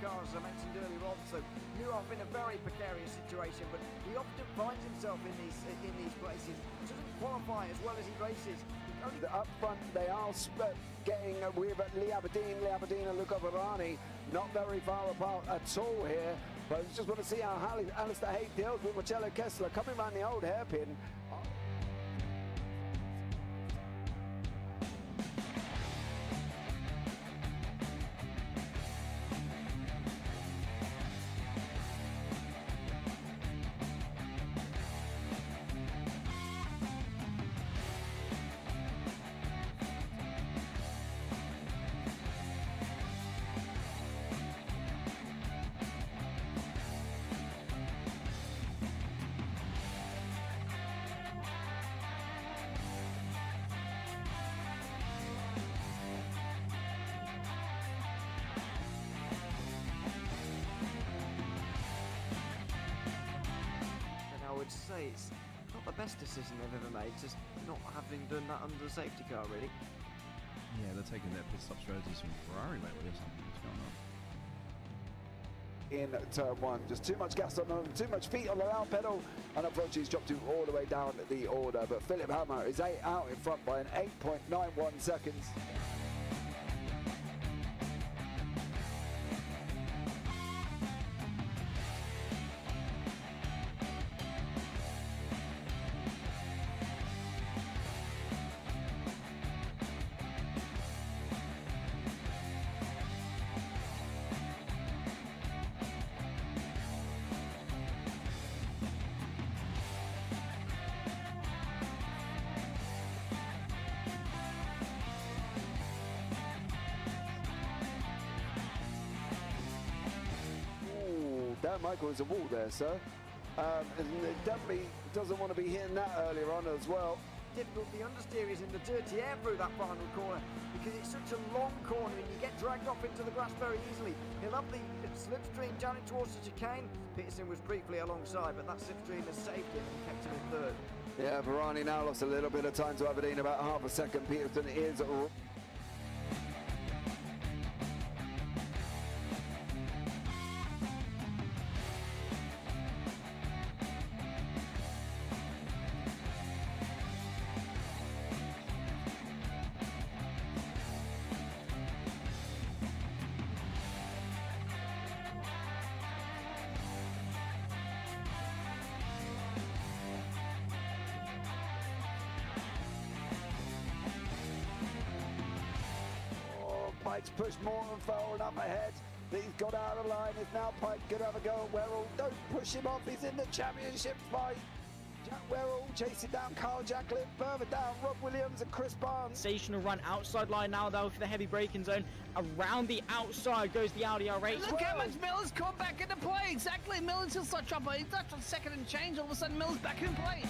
car, as I mentioned earlier on, so you're off in a very precarious situation, but he often finds himself in these places. Doesn't qualify as well as he races. Up front, they are getting with Lee Aberdeen and Luca Varani, not very far apart at all here. But I just want to see how Alistair Haig deals with Marcello Kessler coming around the old hairpin. Say it's not the best decision they've ever made, just not having done that under the safety car, really. Yeah, they're taking their pit stop strategies from Ferrari lately or something. What's going on? In turn one, just too much gas on them, too much feet on the out pedal, and unfortunately he's dropped him all the way down the order. But Philip Hammer is out in front by an 8.91 seconds. Dan Michael is a wall there, sir. And it definitely doesn't want to be hitting that earlier on as well. Difficult, the understeer is in the dirty air through that final corner because it's such a long corner and you get dragged off into the grass very easily. He'll have the slipstream down it towards the chicane. Peterson was briefly alongside, but that slipstream has saved him and kept him in third. Yeah, Varani now lost a little bit of time to Aberdeen, about half a second. Peterson is... Pike's pushed Morton forward up ahead. He's got out of line. Is now Pike going to have a go at Werrell? Don't push him off. He's in the championship fight. Jack Werrell chasing down Carl Jacklin. Further down, Rob Williams and Chris Barnes. Sensational run outside line now though for the heavy braking zone. Around the outside goes the Audi R8. Look how much Miller's caught back into play. Exactly. Miller's just like trouble. He's up on second and change. All of a sudden Miller's back in play.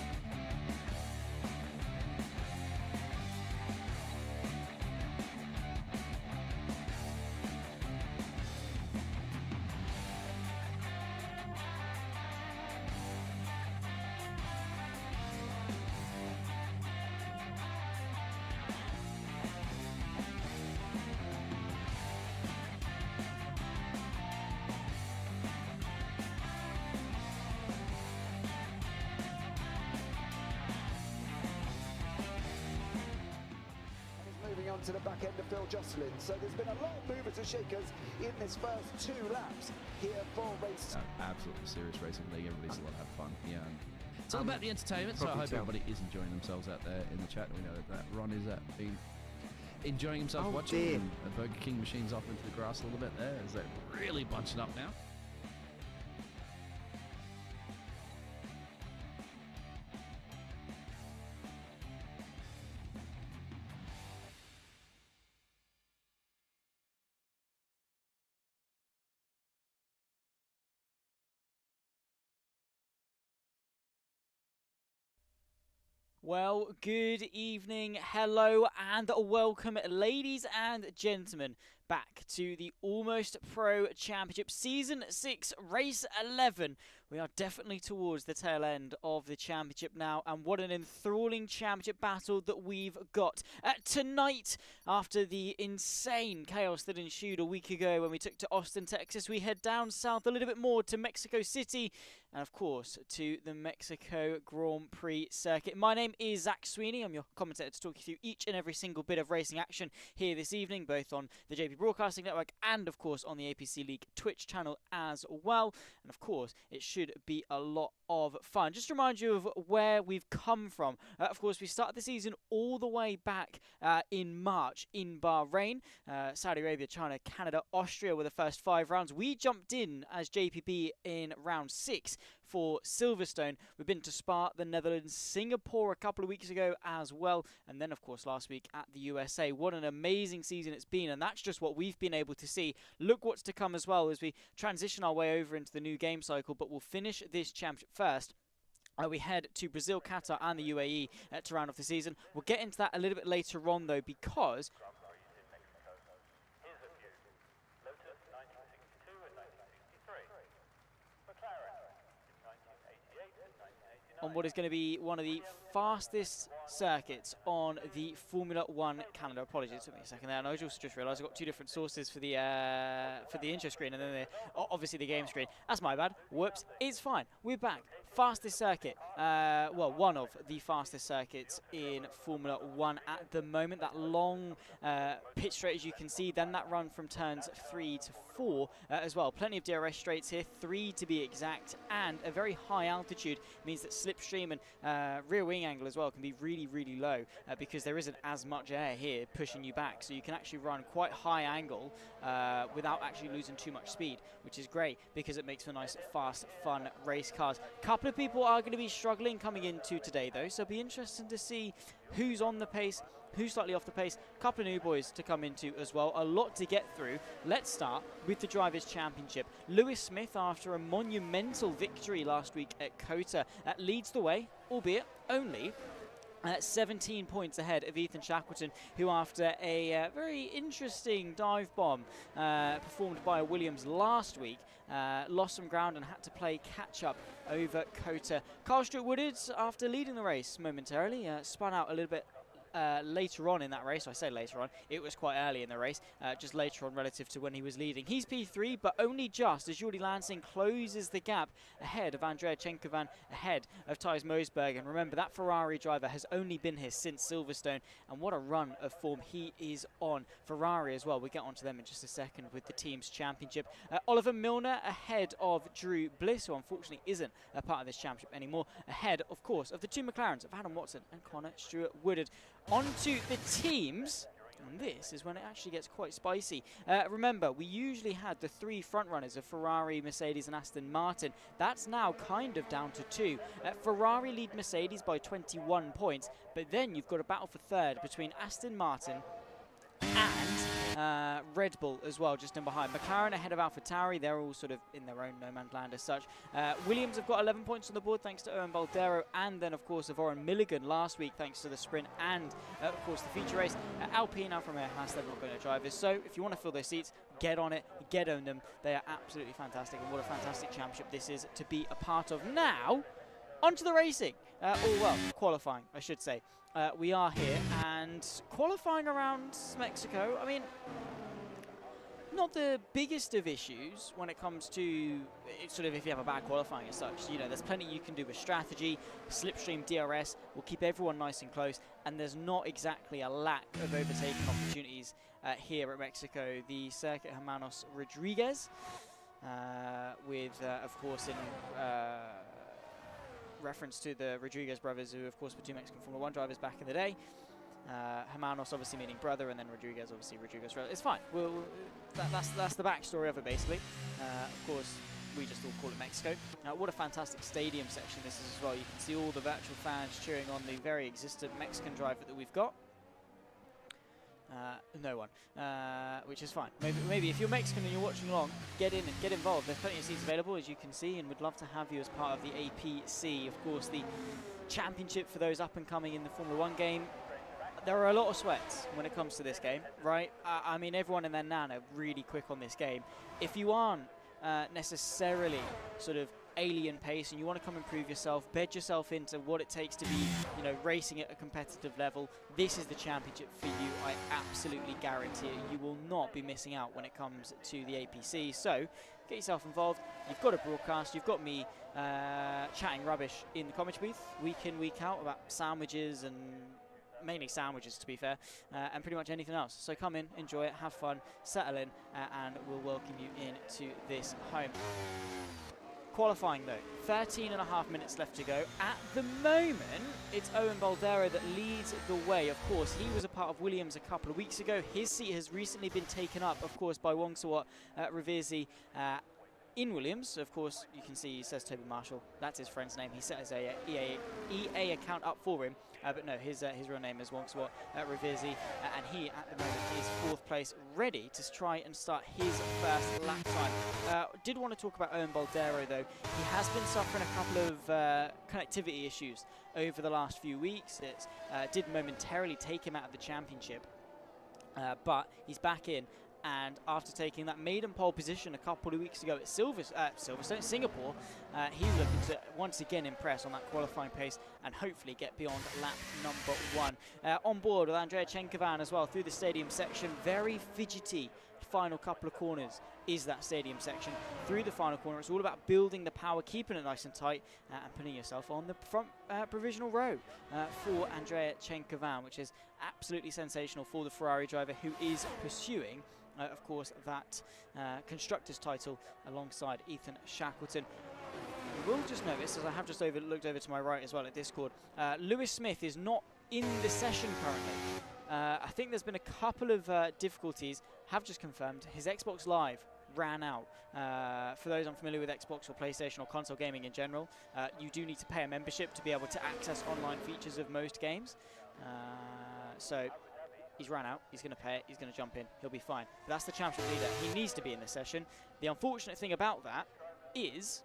On to the back end of Phil Jocelyn. So there's been a lot of movers and shakers in this first 2 laps here for race. Absolutely serious racing league. Everybody's a lot have fun. Yeah, and it's all about the entertainment. So I hope everybody is enjoying themselves out there in the chat. We know that Ron is enjoying himself watching. And the Burger King machine's off into the grass a little bit there. Is that really bunching up now? Well, good evening, hello and welcome ladies and gentlemen back to the Almost Pro Championship Season 6, Race 11. We are definitely towards the tail end of the championship now, and what an enthralling championship battle that we've got. Tonight, after the insane chaos that ensued a week ago when we took to Austin, Texas, we head down south a little bit more to Mexico City, and of course to the Mexico Grand Prix circuit. My name is Zach Sweeney. I'm your commentator to talk you through each and every single bit of racing action here this evening, both on the JPBroadcasting network and of course on the APC League Twitch channel as well. And of course it should be a lot of fun. Just to remind you of where we've come from. Of course, we started the season all the way back in March in Bahrain. Saudi Arabia, China, Canada, Austria were the first 5 rounds. We jumped in as JPB in round 6 for Silverstone. We've been to Spa, the Netherlands, Singapore a couple of weeks ago as well, and then of course last week at the USA. What an amazing season it's been, and that's just what we've been able to see. Look what's to come as well as we transition our way over into the new game cycle, but we'll finish this championship first. We head to Brazil, Qatar and the UAE to round off the season. We'll get into that a little bit later on though, because on what is going to be one of the fastest circuits on the Formula 1 calendar. Apologies, it took me a second there. And I just realised I've got 2 different sources for the intro screen and then obviously the game screen. That's my bad. Whoops. It's fine. We're back. Fastest circuit. Well, one of the fastest circuits in Formula 1 at the moment. That long pit straight, as you can see. Then that run from turns 3 to 4 as well. Plenty of DRS straights here, 3 to be exact, and a very high altitude means that slipstream and rear wing angle as well can be really, really low because there isn't as much air here pushing you back. So you can actually run quite high angle without actually losing too much speed, which is great because it makes for nice, fast, fun race cars. Couple of people are going to be struggling coming into today though, so it'll be interesting to see who's on the pace, who's slightly off the pace. Couple of new boys to come into as well. A lot to get through. Let's start with the Drivers' Championship. Lewis Smith, after a monumental victory last week at COTA, leads the way, albeit only 17 points ahead of Ethan Shackleton, who after a very interesting dive bomb performed by Williams last week, lost some ground and had to play catch-up over COTA. Carl Stewart-Woodard, after leading the race momentarily, spun out a little bit later on in that race. I say later on, it was quite early in the race, just later on relative to when he was leading. He's P3, but only just as Jordi Lansing closes the gap ahead of Andrea Chenkovan, ahead of Thijs Moosberg. And remember, that Ferrari driver has only been here since Silverstone, and what a run of form he is on. Ferrari as well, we'll get onto them in just a second with the team's championship. Oliver Milner ahead of Drew Bliss, who unfortunately isn't a part of this championship anymore, ahead, of course, of the 2 McLarens of Adam Watson and Connor Stewart-Woodard. On to the teams, and this is when it actually gets quite spicy. Remember, we usually had the 3 front runners of Ferrari, Mercedes and Aston Martin. That's now kind of down to 2. Ferrari lead Mercedes by 21 points, but then you've got a battle for third between Aston Martin and Red Bull as well, just in behind. McLaren ahead of AlphaTauri. They're all sort of in their own no man's land as such. Williams have got 11 points on the board thanks to Owen Baldero, and then of course of Oren Milligan last week thanks to the sprint and of course the feature race. Alpine, Alfa Romeo, Haas, they've not been drivers. So if you want to fill those seats, get on it, get on them. They are absolutely fantastic, and what a fantastic championship this is to be a part of. Now, onto the racing. Well, qualifying, I should say. We are here, and qualifying around Mexico, I mean, not the biggest of issues when it comes to sort of if you have a bad qualifying as such. You know, there's plenty you can do with strategy, slipstream, DRS will keep everyone nice and close, and there's not exactly a lack of overtaking opportunities here at Mexico. The Circuit Hermanos Rodriguez, with, of course, in reference to the Rodriguez brothers, who of course were 2 Mexican Formula 1 drivers back in the day. Hermanos obviously meaning brother, and then Rodriguez obviously Rodriguez. It's fine. That's the backstory of it basically. Of course, we just all call it Mexico. What a fantastic stadium section this is as well. You can see all the virtual fans cheering on the very existent Mexican driver that we've got. No one, which is fine. Maybe if you're Mexican and you're watching along, get in and get involved. There's plenty of seats available, as you can see, and we'd love to have you as part of the APC. Of course, the championship for those up and coming in the Formula 1 game. there are a lot of sweats when it comes to this game, right? I mean, everyone and their nan are really quick on this game. If you aren't necessarily sort of alien pace and you want to come and prove yourself, bed yourself into what it takes to be, you know, racing at a competitive level, this is the championship for you. I absolutely guarantee it. You will not be missing out when it comes to the APC. So get yourself involved. You've got a broadcast. You've got me chatting rubbish in the commentary booth week in, week out about sandwiches, and mainly sandwiches to be fair, and pretty much anything else. So come in, enjoy it, have fun, settle in, and we'll welcome you into this home. Qualifying though, 13.5 minutes left to go. At the moment, it's Owen Baldero that leads the way. Of course, he was a part of Williams a couple of weeks ago. His seat has recently been taken up, of course, by Wongsawat Revirzi in Williams. Of course, you can see he says Toby Marshall. That's his friend's name. He set his EA account up for him. But no, his real name is Wongsawat Revirzi, and he at the moment is 4th place, ready to try and start his first lap time. Did want to talk about Owen Baldero though. He has been suffering a couple of connectivity issues over the last few weeks. It did momentarily take him out of the championship, but he's back in. And after taking that maiden pole position a couple of weeks ago at Silverstone, Singapore, he's looking to once again impress on that qualifying pace and hopefully get beyond lap number 1. On board with Andrea Chenkovan as well through the stadium section. Very fidgety final couple of corners is that stadium section. Through the final corner, it's all about building the power, keeping it nice and tight, and putting yourself on the front provisional row for Andrea Chenkovan, which is absolutely sensational for the Ferrari driver who is pursuing of course, that constructor's title alongside Ethan Shackleton. You will just notice, as I have just looked over to my right as well at Discord, Lewis Smith is not in the session currently. I think there's been a couple of difficulties. Have just confirmed his Xbox Live ran out. For those unfamiliar with Xbox or PlayStation or console gaming in general, you do need to pay a membership to be able to access online features of most games. So he's ran out, he's going to pay it, he's going to jump in, he'll be fine. But that's the championship leader, he needs to be in this session. The unfortunate thing about that is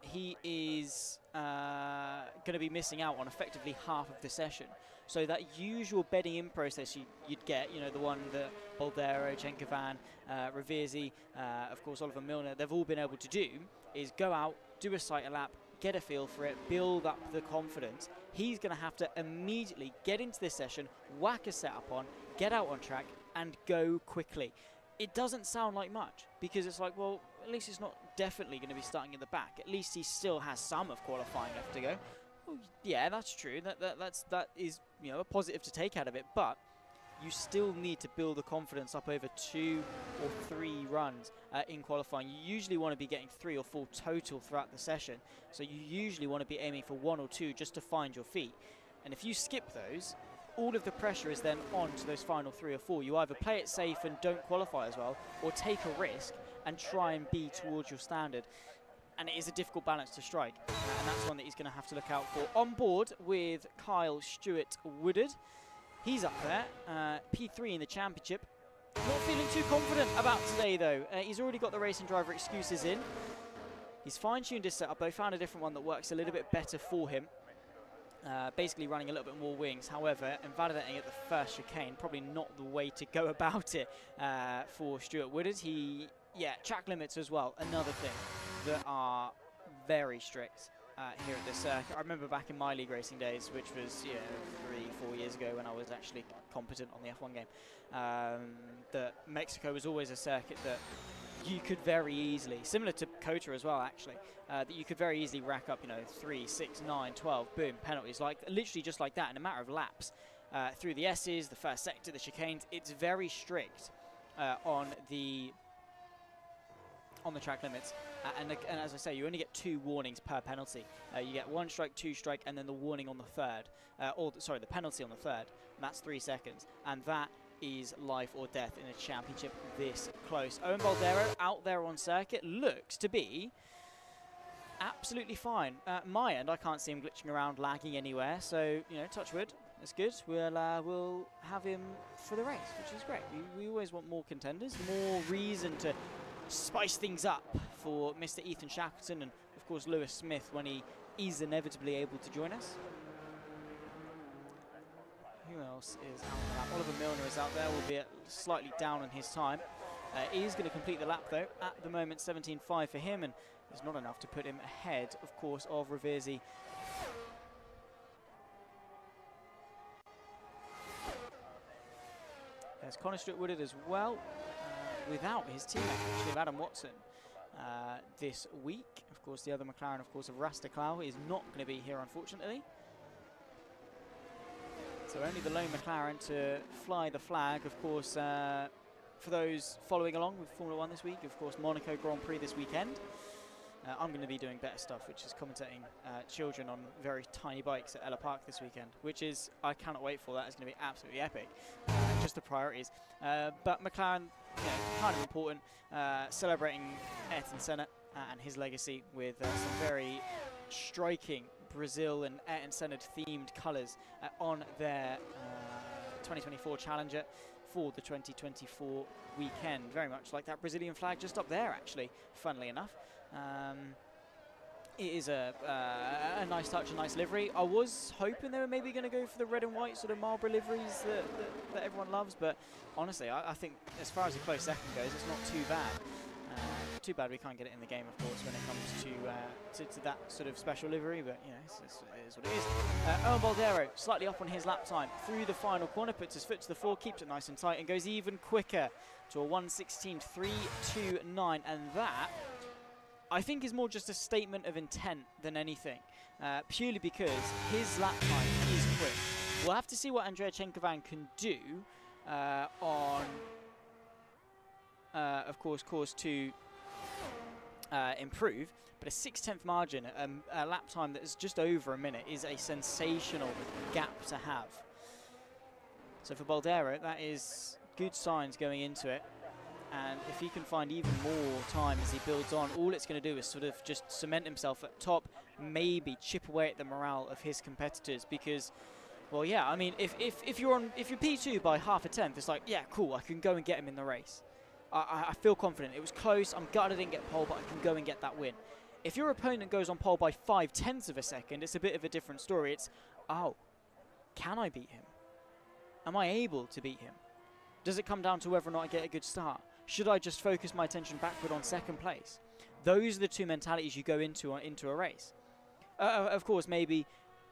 he is going to be missing out on effectively half of the session. So that usual bedding in process you'd get, you know, the one that Baldero, Chenkovan, Revirzi, of course Oliver Milner, they've all been able to do, is go out, do a cycle lap, get a feel for it, build up the confidence. He's going to have to immediately get into this session, whack a setup on, get out on track, and go quickly. It doesn't sound like much, because it's like, well, at least it's not definitely going to be starting in the back. At least he still has some of qualifying left to go. Well, yeah, that's true. That is, you know, a positive to take out of it, but you still need to build the confidence up over 2 or 3 runs in qualifying. You usually want to be getting 3 or 4 total throughout the session. So you usually want to be aiming for 1 or 2 just to find your feet. And if you skip those, all of the pressure is then on to those final 3 or 4. You either play it safe and don't qualify as well, or take a risk and try and be towards your standard. And it is a difficult balance to strike. And that's one that he's going to have to look out for. On board with Kyle Stewart Woodard. He's up there, P3 in the championship. Not feeling too confident about today though. He's already got the racing driver excuses in. He's fine-tuned his setup, but found a different one that works a little bit better for him. Basically running a little bit more wings. However, invalidating at the first chicane, probably not the way to go about it for Stuart Woodard. Track limits as well, another thing that are very strict. Here at this circuit. I remember back in my league racing days, which was 3-4 years ago when I was actually competent on the F1 game, that Mexico was always a circuit that you could very easily, similar to COTA as well actually, that you could very easily rack up, 3, 6, 9, 12, boom, penalties, like literally just like that in a matter of laps. Through the S's, the first sector, the chicanes, it's very strict on the track limits, and as I say, you only get 2 warnings per penalty. You get 1 strike, 2 strike, and then the warning on the third, the penalty on the third, and that's 3 seconds, and that is life or death in a championship this close. Owen Baldero out there on circuit looks to be absolutely fine. My end, I can't see him glitching around, lagging anywhere, so touch wood. That's good. We'll have him for the race, which is great. We always want more contenders, more reason to spice things up for Mr. Ethan Shackleton and, of course, Lewis Smith when he is inevitably able to join us. Who else is out on the lap? Oliver Milner is out there, albeit slightly down on his time. He is going to complete the lap though. At the moment, 17.5 for him, and it's not enough to put him ahead, of course, of Reversi. There's Connor Stewart-Woodard as well, without his teammate, actually, of Adam Watson, this week. Of course, the other McLaren, of course, of Rastaklau is not going to be here, unfortunately. So only the lone McLaren to fly the flag, of course, for those following along with Formula 1 this week, of course, Monaco Grand Prix this weekend. I'm going to be doing better stuff, which is commentating children on very tiny bikes at Ella Park this weekend, which is, I cannot wait for. That is going to be absolutely epic. Just the priorities. But McLaren, kind of important, celebrating Ayrton Senna and his legacy with some very striking Brazil and Ayrton Senna themed colours on their 2024 Challenger for the 2024 weekend. Very much like that Brazilian flag just up there, actually, funnily enough. It is a nice touch, a nice livery. I was hoping they were maybe going to go for the red and white sort of Marlboro liveries that everyone loves, but honestly, I think as far as a close second goes, it's not too bad. Too bad we can't get it in the game, of course, when it comes to that sort of special livery, but you know, it is what it is. Owen Baldero, slightly up on his lap time through the final corner, puts his foot to the floor, keeps it nice and tight, and goes even quicker to a 1:16.329, and that, I think, is more just a statement of intent than anything, purely because his lap time is quick. We'll have to see what Andrea Chenkovan can do on, of course, course 2 improve, but a 6/10 margin, a lap time that is just over a minute, is a sensational gap to have. So for Baldero, that is good signs going into it. And if he can find even more time as he builds on, all it's going to do is sort of just cement himself at top, maybe chip away at the morale of his competitors. Because, well, yeah, I mean, if you're P2 by half a tenth, it's like, yeah, cool, I can go and get him in the race. I feel confident. It was close. I'm gutted I didn't get pole, but I can go and get that win. If your opponent goes on pole by 0.5 of a second, it's a bit of a different story. It's, oh, can I beat him? Am I able to beat him? Does it come down to whether or not I get a good start? Should I just focus my attention backward on second place? Those are the two mentalities you go into a race. Of course, maybe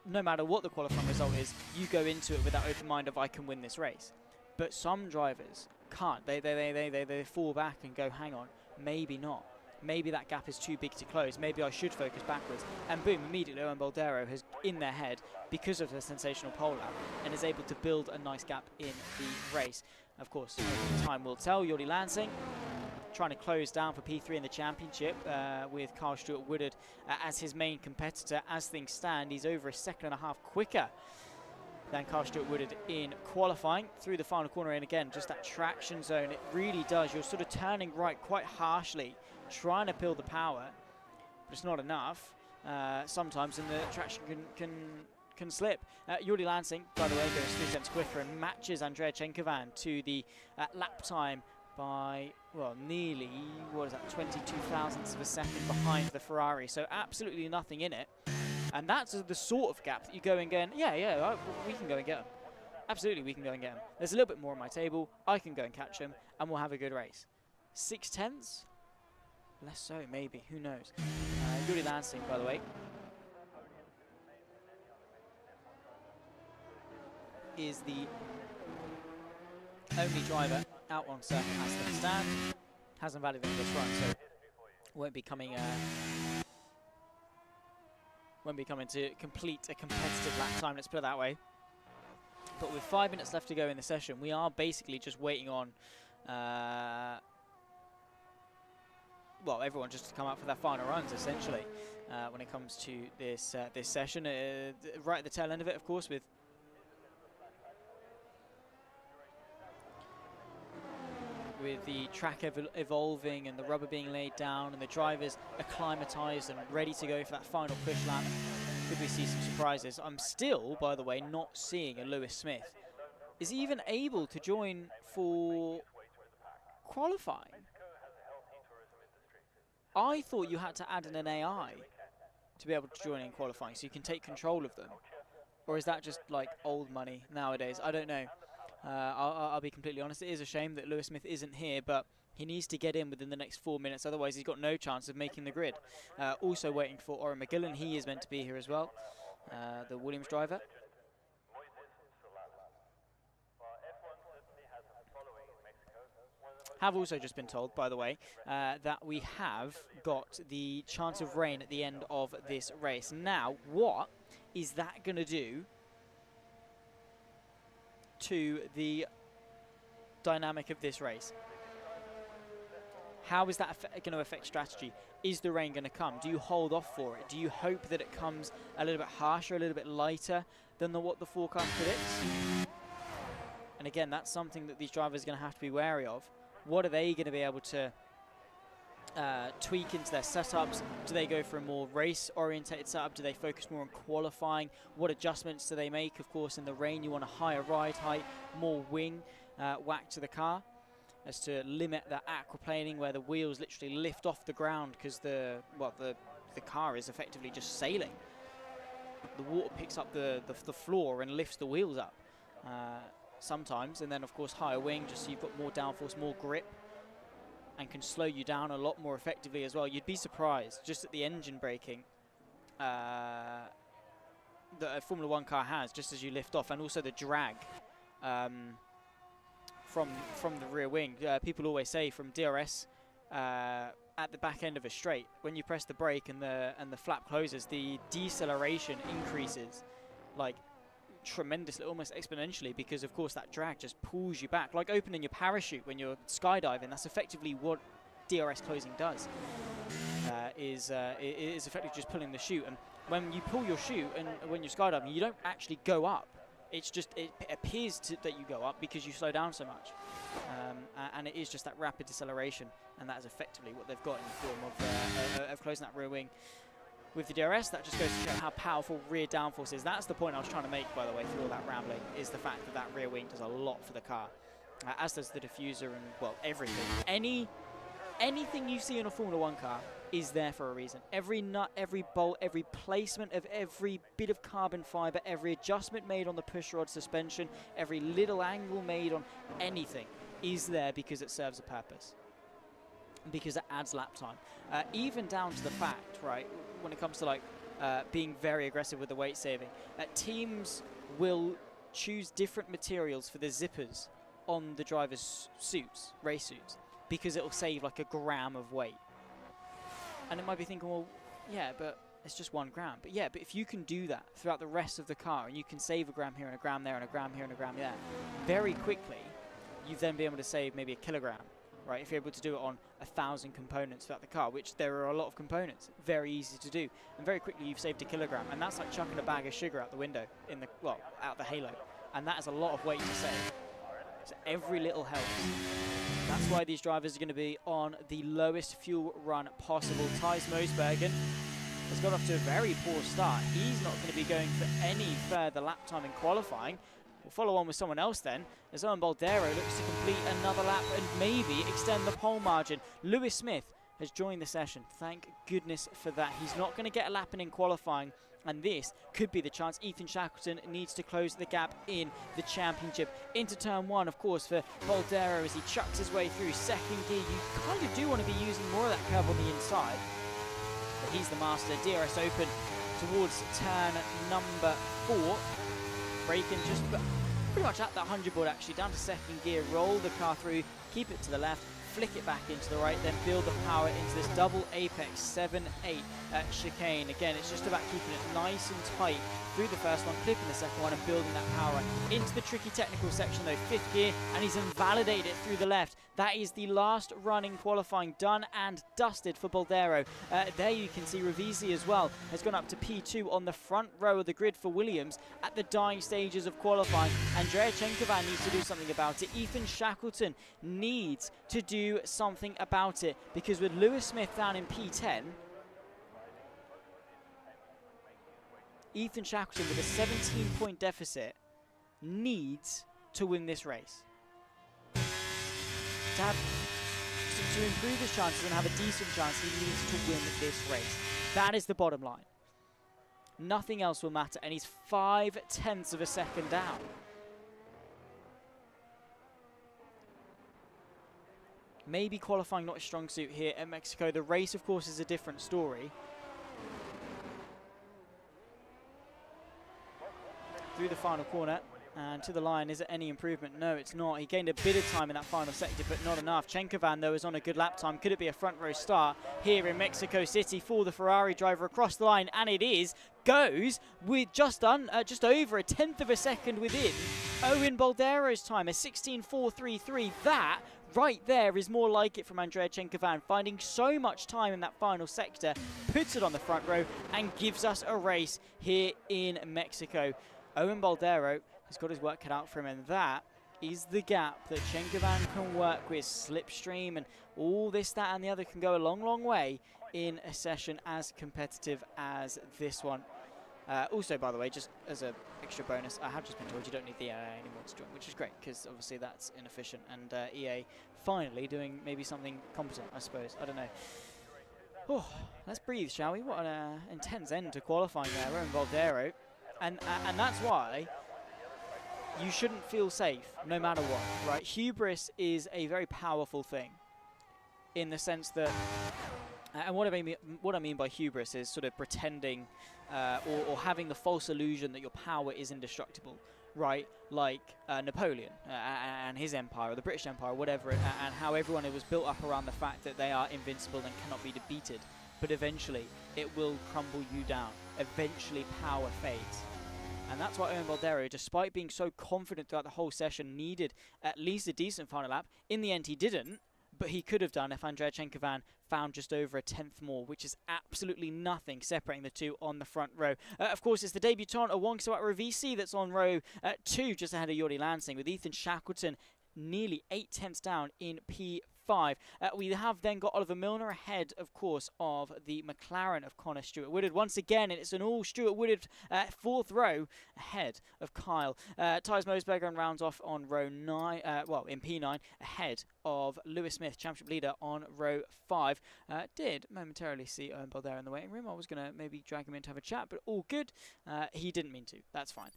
no matter what the qualifying result is, you go into it with that open mind of I can win this race. But some drivers can't. They fall back and go, hang on, maybe not. Maybe that gap is too big to close. Maybe I should focus backwards. And boom, immediately Owen Baldero has in their head, because of a sensational pole lap, and is able to build a nice gap in the race. Of course, time will tell. Jordi Lansing trying to close down for P3 in the championship with Carl Stewart-Woodard as his main competitor. As things stand, he's over a second and a half quicker than Carl Stewart-Woodard in qualifying. Through the final corner, and again, just that traction zone, it really does. You're sort of turning right quite harshly, trying to build the power, but it's not enough sometimes, and the traction can slip. Jordi Lansing, by the way, goes 3 tenths quicker and matches Andrea Chenkovan to the lap time by, well, nearly, what is that, 22 thousandths of a second behind the Ferrari. So absolutely nothing in it. And that's the sort of gap that you go and get, yeah, we can go and get him. Absolutely, we can go and get him. There's a little bit more on my table. I can go and catch him, and we'll have a good race. 6/10? Less so, maybe. Who knows? Jordi Lansing, by the way, is the only driver out on circuit as things stand. Hasn't validated this run, so won't be coming to complete a competitive lap time, let's put it that way. But with 5 minutes left to go in the session, we are basically just waiting on well, everyone just to come out for their final runs, essentially, when it comes to this this session. Right at the tail end of it, of course, with the track evolving and the rubber being laid down and the drivers acclimatized and ready to go for that final push lap. Could we see some surprises? I'm still, by the way, not seeing a Lewis Smith. Is he even able to join for qualifying? I thought you had to add in an AI to be able to join in qualifying, so you can take control of them. Or is that just like old money nowadays? I don't know. I'll be completely honest. It is a shame that Lewis Smith isn't here, but he needs to get in within the next 4 minutes. Otherwise, he's got no chance of making the grid. Also waiting for Oren McGillen. He is meant to be here as well, the Williams driver. Have also just been told, by the way, that we have got the chance of rain at the end of this race. Now, what is that going to do to the dynamic of this race? How is that going to affect strategy? Is the rain going to come? Do you hold off for it? Do you hope that it comes a little bit harsher, a little bit lighter than what the forecast predicts? And again, that's something that these drivers are going to have to be wary of. What are they going to be able to tweak into their setups? Do they go for a more race-orientated setup? Do they focus more on qualifying? What adjustments do they make? Of course, in the rain, you want a higher ride height, more wing whack to the car, as to limit that aquaplaning where the wheels literally lift off the ground because the car is effectively just sailing. The water picks up the floor and lifts the wheels up. Sometimes, and then of course higher wing, just so you've got more downforce, more grip, and can slow you down a lot more effectively as well. You'd be surprised just at the engine braking that a Formula 1 car has just as you lift off, and also the drag from the rear wing. People always say from DRS at the back end of a straight, when you press the brake and the flap closes, the deceleration increases like tremendously, almost exponentially, because of course that drag just pulls you back, like opening your parachute when you're skydiving. That's effectively what DRS closing does. Is effectively just pulling the chute, and when you pull your chute and when you're skydiving, you don't actually go up. It's just, it appears that you go up because you slow down so much, and it is just that rapid deceleration, and that is effectively what they've got in the form of closing that rear wing. With the DRS, that just goes to show how powerful rear downforce is. That's the point I was trying to make, by the way, through all that rambling, is the fact that that rear wing does a lot for the car, as does the diffuser and, well, everything. Anything you see in a Formula 1 car is there for a reason. Every nut, every bolt, every placement of every bit of carbon fiber, every adjustment made on the pushrod suspension, every little angle made on anything is there because it serves a purpose, because it adds lap time. Even down to the fact, right, when it comes to like being very aggressive with the weight saving, teams will choose different materials for the zippers on the driver's suits, race suits, because it will save like a gram of weight. And it might be thinking, well, yeah, but it's just 1 gram. But yeah, but if you can do that throughout the rest of the car, and you can save a gram here and a gram there and a gram here and a gram there, very quickly, you've then been able to save maybe a kilogram, right? If you're able to do it on 1,000 components throughout the car, which there are a lot of components, very easy to do. And very quickly, you've saved a kilogram. And that's like chucking a bag of sugar out the window, out the halo. And that is a lot of weight to save. So every little helps. That's why these drivers are going to be on the lowest fuel run possible. Thijs Moosbergen has got off to a very poor start. He's not going to be going for any further lap time in qualifying. We'll follow on with someone else then, as Owen Boldero looks to complete another lap and maybe extend the pole margin. Lewis Smith has joined the session. Thank goodness for that. He's not going to get a lap in qualifying, and this could be the chance. Ethan Shackleton needs to close the gap in the championship. Into turn 1, of course, for Boldero as he chucks his way through second gear. You kind of do want to be using more of that curve on the inside, but he's the master. DRS open towards turn number 4. Braking just pretty much at that 100 board, actually, down to second gear. Roll the car through, keep it to the left, flick it back into the right, then build the power into this double apex 7-8 chicane. Again, it's just about keeping it nice and tight through the first one, clipping the second one, and building that power into the tricky technical section though. 5th gear, and he's invalidated it through the left. That is the last run in qualifying, done and dusted for Boldero. There you can see Ravisi as well has gone up to P2 on the front row of the grid for Williams at the dying stages of qualifying. Andrea Chenkovan needs to do something about it. Ethan Shackleton needs to do something about it, because with Lewis Smith down in P10, Ethan Shackleton with a 17-point deficit needs to win this race. To improve his chances and have a decent chance, he needs to win this race. That is the bottom line. Nothing else will matter, and he's 0.5 of a second down. Maybe qualifying not a strong suit here at Mexico. The race, of course, is a different story. Through the final corner and to the line. Is it any improvement? No, it's not. He gained a bit of time in that final sector, but not enough. Chenkovan, though, is on a good lap time. Could it be a front row start here in Mexico City for the Ferrari driver across the line? And it is. Goes with just over 1/10 of a second within Owen Baldero's time, a 16.433. That right there is more like it from Andrea Chenkovan, finding so much time in that final sector, puts it on the front row and gives us a race here in Mexico. Owen Baldero has got his work cut out for him, and that is the gap that Chenkovan can work with. Slipstream and all this, that and the other can go a long, long way in a session as competitive as this one. Also, by the way, just as an extra bonus, I have just been told you don't need the AI anymore to join, which is great, because obviously that's inefficient, and EA finally doing maybe something competent, I suppose. I don't know. Oh, let's breathe, shall we? What an intense end to qualifying there, Owen Baldero. And that's why you shouldn't feel safe, no matter what, right? Hubris is a very powerful thing, in the sense that, and what I mean by hubris is sort of pretending or having the false illusion that your power is indestructible, right? Like Napoleon and his empire, or the British Empire, whatever, and how everyone was built up around the fact that they are invincible and cannot be defeated. But eventually, it will crumble you down. Eventually, power fades. And that's why Owen Baldero, despite being so confident throughout the whole session, needed at least a decent final lap. In the end, he didn't, but he could have done if Andrea Chenkovan found just over 1/10 more, which is absolutely nothing separating the two on the front row. Of course, it's the debutant Owongso Ravisi that's on row 2, just ahead of Jordi Lansing, with Ethan Shackleton nearly 8/10 down in P5. We have then got Oliver Milner ahead, of course, of the McLaren of Connor Stewart-Woodard. Once again, it's an all Stewart-Woodard 4th row ahead of Kyle. Thijs Mosberger rounds off on row 9, in P9, ahead of Lewis Smith, championship leader, on row 5. Did momentarily see Owen Baldero in the waiting room. I was going to maybe drag him in to have a chat, but all good. He didn't mean to. That's fine.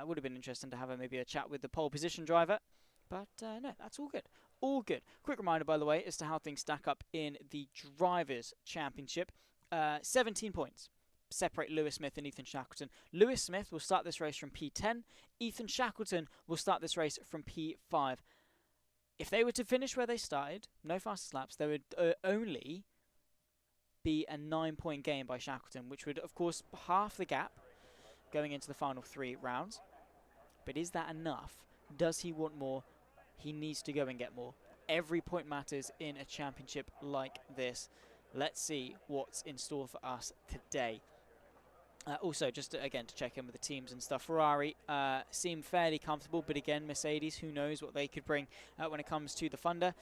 Would have been interesting to have maybe a chat with the pole position driver. But no, that's all good. All good. Quick reminder, by the way, as to how things stack up in the Drivers' Championship. 17 points separate Lewis Smith and Ethan Shackleton. Lewis Smith will start this race from P10. Ethan Shackleton will start this race from P5. If they were to finish where they started, no fastest laps, there would only be a 9-point gain by Shackleton, which would, of course, half the gap going into the final 3 rounds. But is that enough? Does he want more? He needs to go and get more. Every point matters in a championship like this. Let's see what's in store for us today. Also, just again to check in with the teams and stuff, Ferrari seem fairly comfortable, but again, Mercedes, who knows what they could bring when it comes to the Thunder.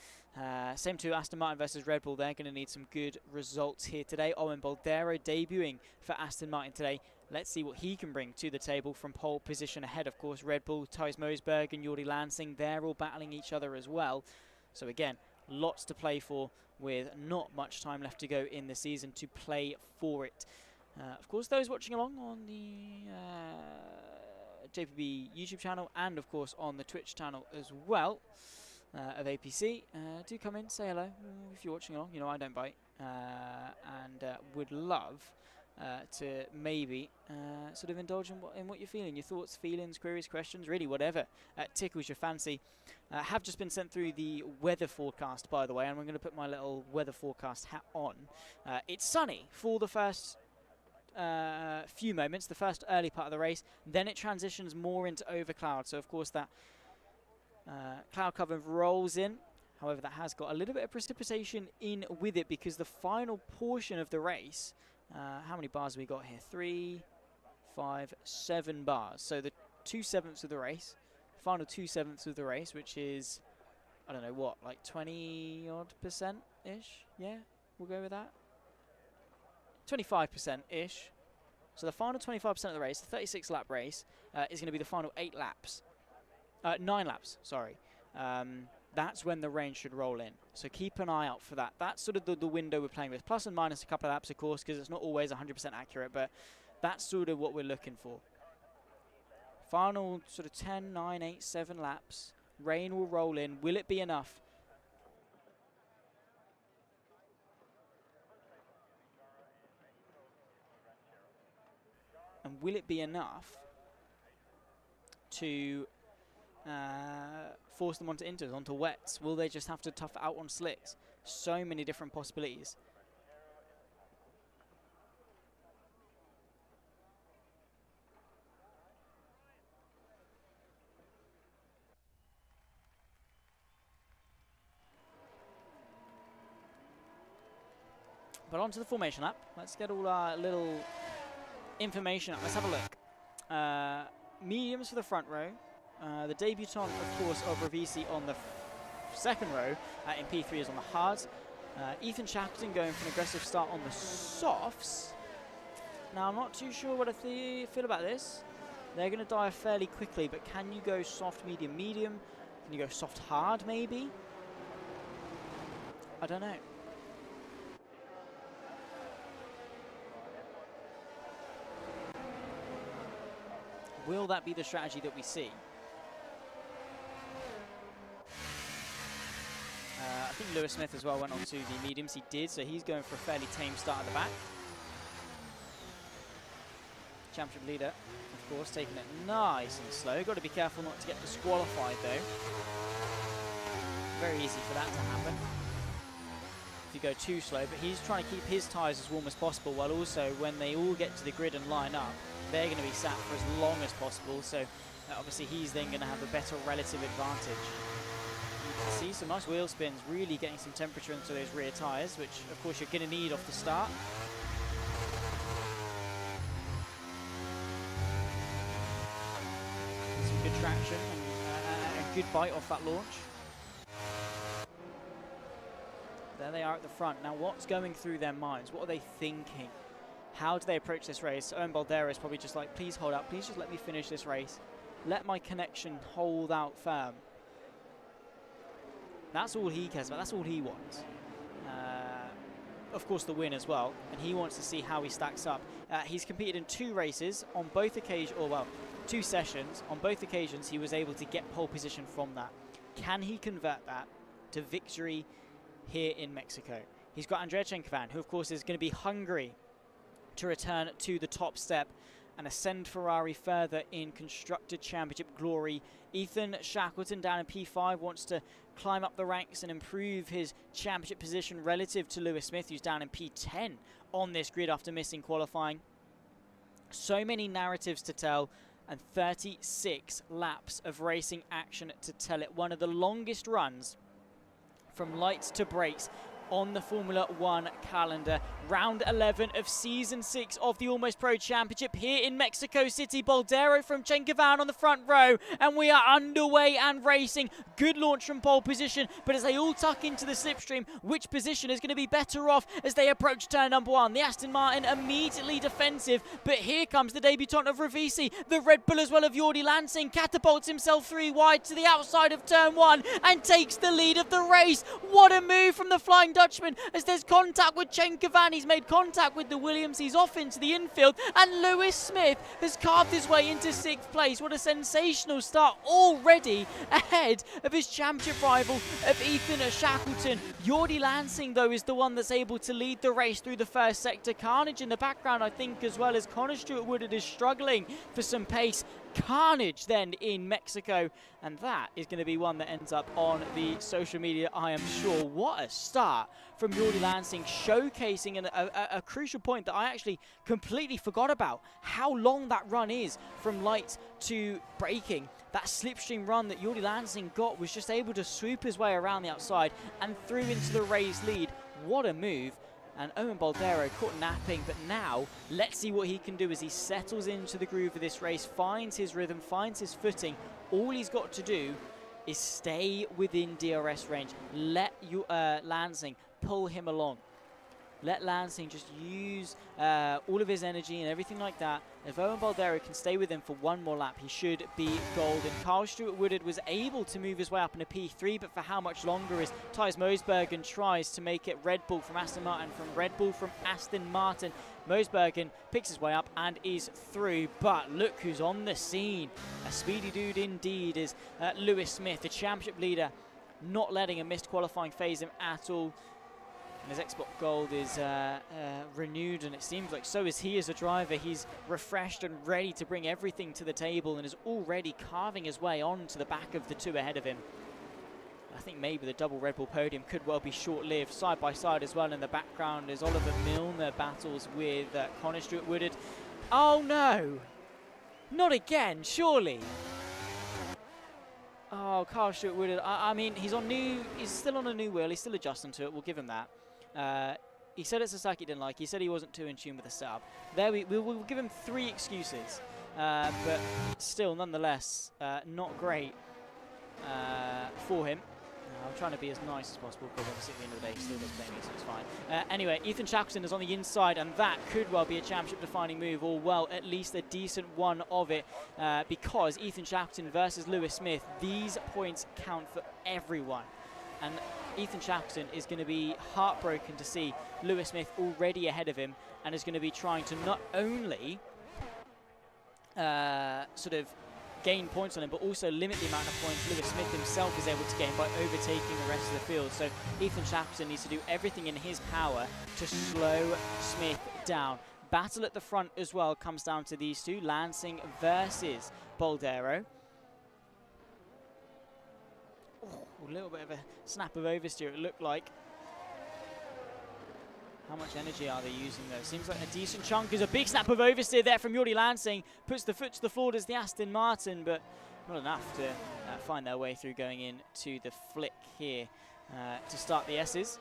Same to Aston Martin versus Red Bull. They're going to need some good results here today. Owen Baldero debuting for Aston Martin today. Let's see what he can bring to the table from pole position ahead. Of course, Red Bull, Thijs Mosberg and Jordi Lansing, they're all battling each other as well. So again, lots to play for with not much time left to go in the season to play for it. Of course, those watching along on the JPB YouTube channel and, of course, on the Twitch channel as well of APC, do come in, say hello if you're watching along. You know, I don't bite, and would love to maybe sort of indulge in what you're feeling, your thoughts, feelings, queries, questions, really whatever tickles your fancy. Have just been sent through the weather forecast, by the way, and I'm going to put my little weather forecast hat on. It's sunny for the first few moments, the first early part of the race, then it transitions more into overcloud. So, of course, that cloud cover rolls in. However, that has got a little bit of precipitation in with it, because the final portion of the race, how many bars have we got here? 3, 5, 7 bars. So the 2/7 of the race, final 2/7 of the race, which is, I don't know what, like 20-odd%-ish? Yeah, we'll go with that. 25%-ish. So the final 25% of the race, the 36-lap race, is going to be the final 8 laps. 9 laps, sorry. That's when the rain should roll in. So keep an eye out for that. That's sort of the window we're playing with. Plus and minus a couple of laps, of course, because it's not always 100% accurate. But That's sort of what we're looking for. Final sort of 10, 9, 8, 7 laps. Rain will roll in. Will it be enough? And will it be enough to force them onto inters, onto wets? Will they just have to tough it out on slicks? So many different possibilities. But onto the formation lap. Let's get all our little information up. Let's have a look. Mediums for the front row. The debutant, of course, of Ravisi on the second row. In P3 is on the hards. Ethan Shackleton going for an aggressive start on the softs. Now, I'm not too sure what I feel about this. They're going to die fairly quickly, but can you go soft, medium, medium? Can you go soft, hard, maybe? I don't know. Will that be the strategy that we see? I think Lewis Smith as well went on to the mediums. He did, so he's going for a fairly tame start at the back. Championship leader, of course, taking it nice and slow. Got to be careful not to get disqualified, though. Very easy for that to happen if you go too slow. But he's trying to keep his tyres as warm as possible, while also when they all get to the grid and line up, they're going to be sat for as long as possible. So obviously he's then going to have a better relative advantage. You can see some nice wheel spins, really getting some temperature into those rear tyres, which of course you're going to need off the start. Some good traction and a good bite off that launch. There they are at the front. Now what's going through their minds? What are they thinking? How do they approach this race? Owen Baldera is probably just like, please hold up, please just let me finish this race. Let my connection hold out firm. That's all he cares about, that's all he wants. Of course the win as well, and he wants to see how he stacks up. He's competed in 2 races on both occasions, or well, 2 sessions. On both occasions he was able to get pole position from that. Can he convert that to victory here in Mexico? He's got Andrea Chenkovan, who of course is going to be hungry to return to the top step and ascend Ferrari further in Constructor Championship glory. Ethan Shackleton down in P5 wants to climb up the ranks and improve his championship position relative to Lewis Smith, who's down in P10 on this grid after missing qualifying. So many narratives to tell and 36 laps of racing action to tell it. One of the longest runs from lights to brakes on the Formula 1 calendar. Round 11 of Season 6 of the Almost Pro Championship here in Mexico City. Baldero from Chenkovan on the front row, and we are underway and racing. Good launch from pole position, but as they all tuck into the slipstream, which position is going to be better off as they approach turn number 1? The Aston Martin immediately defensive, but here comes the debutant of Ravisi. The Red Bull as well of Jordi Lansing catapults himself 3 wide to the outside of turn 1 and takes the lead of the race. What a move from the Flying Dutchman as there's contact with Chenkovan. He's made contact with the Williams. He's off into the infield, and Lewis Smith has carved his way into 6th place. What a sensational start already ahead of his championship rival of Ethan Shackleton. Jordi Lansing, though, is the one that's able to lead the race through the first sector. Carnage in the background, I think, as well as Connor Stewart-Woodard is struggling for some pace. Carnage then in Mexico, and that is going to be one that ends up on the social media, I am sure. What a start from Jordi Lansing, showcasing a crucial point that I actually completely forgot about, how long that run is from light to braking. That slipstream run that Jordi Lansing got was just able to swoop his way around the outside and through into the raised lead. What a move. And Owen Baldero caught napping, but now let's see what he can do as he settles into the groove of this race, finds his rhythm, finds his footing. All he's got to do is stay within DRS range. Let Lansing pull him along. Let Lansing just use all of his energy and everything like that If Owen Baldero can stay with him for one more lap, he should be golden. Carl Stewart-Woodard was able to move his way up in a P3, but for how much longer as Thijs Mosbergen tries to make it Red Bull from Aston Martin, from Red Bull from Aston Martin. Mosbergen picks his way up and is through, but look who's on the scene. A speedy dude indeed is Lewis Smith, the championship leader, not letting a missed qualifying phase him at all. And his Xbox Gold is renewed, and it seems like so is he as a driver. He's refreshed and ready to bring everything to the table and is already carving his way on to the back of the two ahead of him. I think maybe the double Red Bull podium could well be short-lived. Side by side as well in the background is Oliver Milner battles with Connor Stewart-Woodard. Oh no! Not again, surely! Oh, Carl Stewart-Woodard. I mean, he's still on a new wheel. He's still adjusting to it. We'll give him that. He said it's a circuit he didn't like. He said he wasn't too in tune with the setup. There we'll give him 3 excuses, but still, nonetheless, not great for him. I'm trying to be as nice as possible because obviously at the end of the day he still does play me, so it's fine. Anyway, Ethan Shackleton is on the inside, and that could well be a championship-defining move, or well, at least a decent one of it, because Ethan Shackleton versus Lewis Smith, these points count for everyone. And Ethan Shackleton is going to be heartbroken to see Lewis Smith already ahead of him, and is going to be trying to not only sort of gain points on him, but also limit the amount of points Lewis Smith himself is able to gain by overtaking the rest of the field. So Ethan Shackleton needs to do everything in his power to slow Smith down. Battle at the front as well comes down to these two, Lansing versus Baldero. A little bit of a snap of oversteer, it looked like. How much energy are they using though? Seems like a decent chunk. Is a big snap of oversteer there from Jordi Lansing. Puts the foot to the floor as the Aston Martin, but not enough to find their way through going into the flick here to start the S's.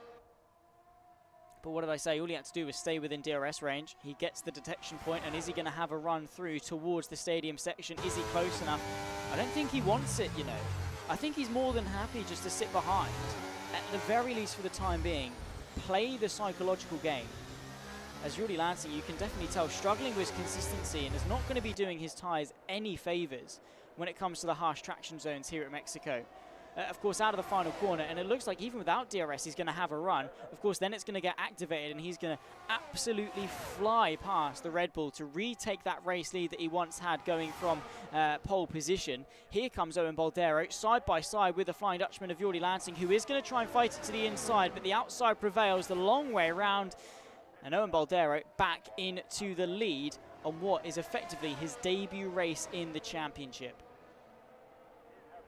But what did I say? All he had to do was stay within DRS range. He gets the detection point, and is he going to have a run through towards the stadium section? Is he close enough? I don't think he wants it, you know. I think he's more than happy just to sit behind, at the very least for the time being. Play the psychological game. As Jordi Lansing, you can definitely tell, struggling with his consistency and is not going to be doing his tyres any favours when it comes to the harsh traction zones here at Mexico. Of course, out of the final corner, and it looks like even without DRS, he's going to have a run. Of course, then it's going to get activated, and he's going to absolutely fly past the Red Bull to retake that race lead that he once had going from pole position. Here comes Owen Baldero, side by side with the Flying Dutchman of Jordi Lansing, who is going to try and fight it to the inside, but the outside prevails the long way around, and Owen Baldero back into the lead on what is effectively his debut race in the championship.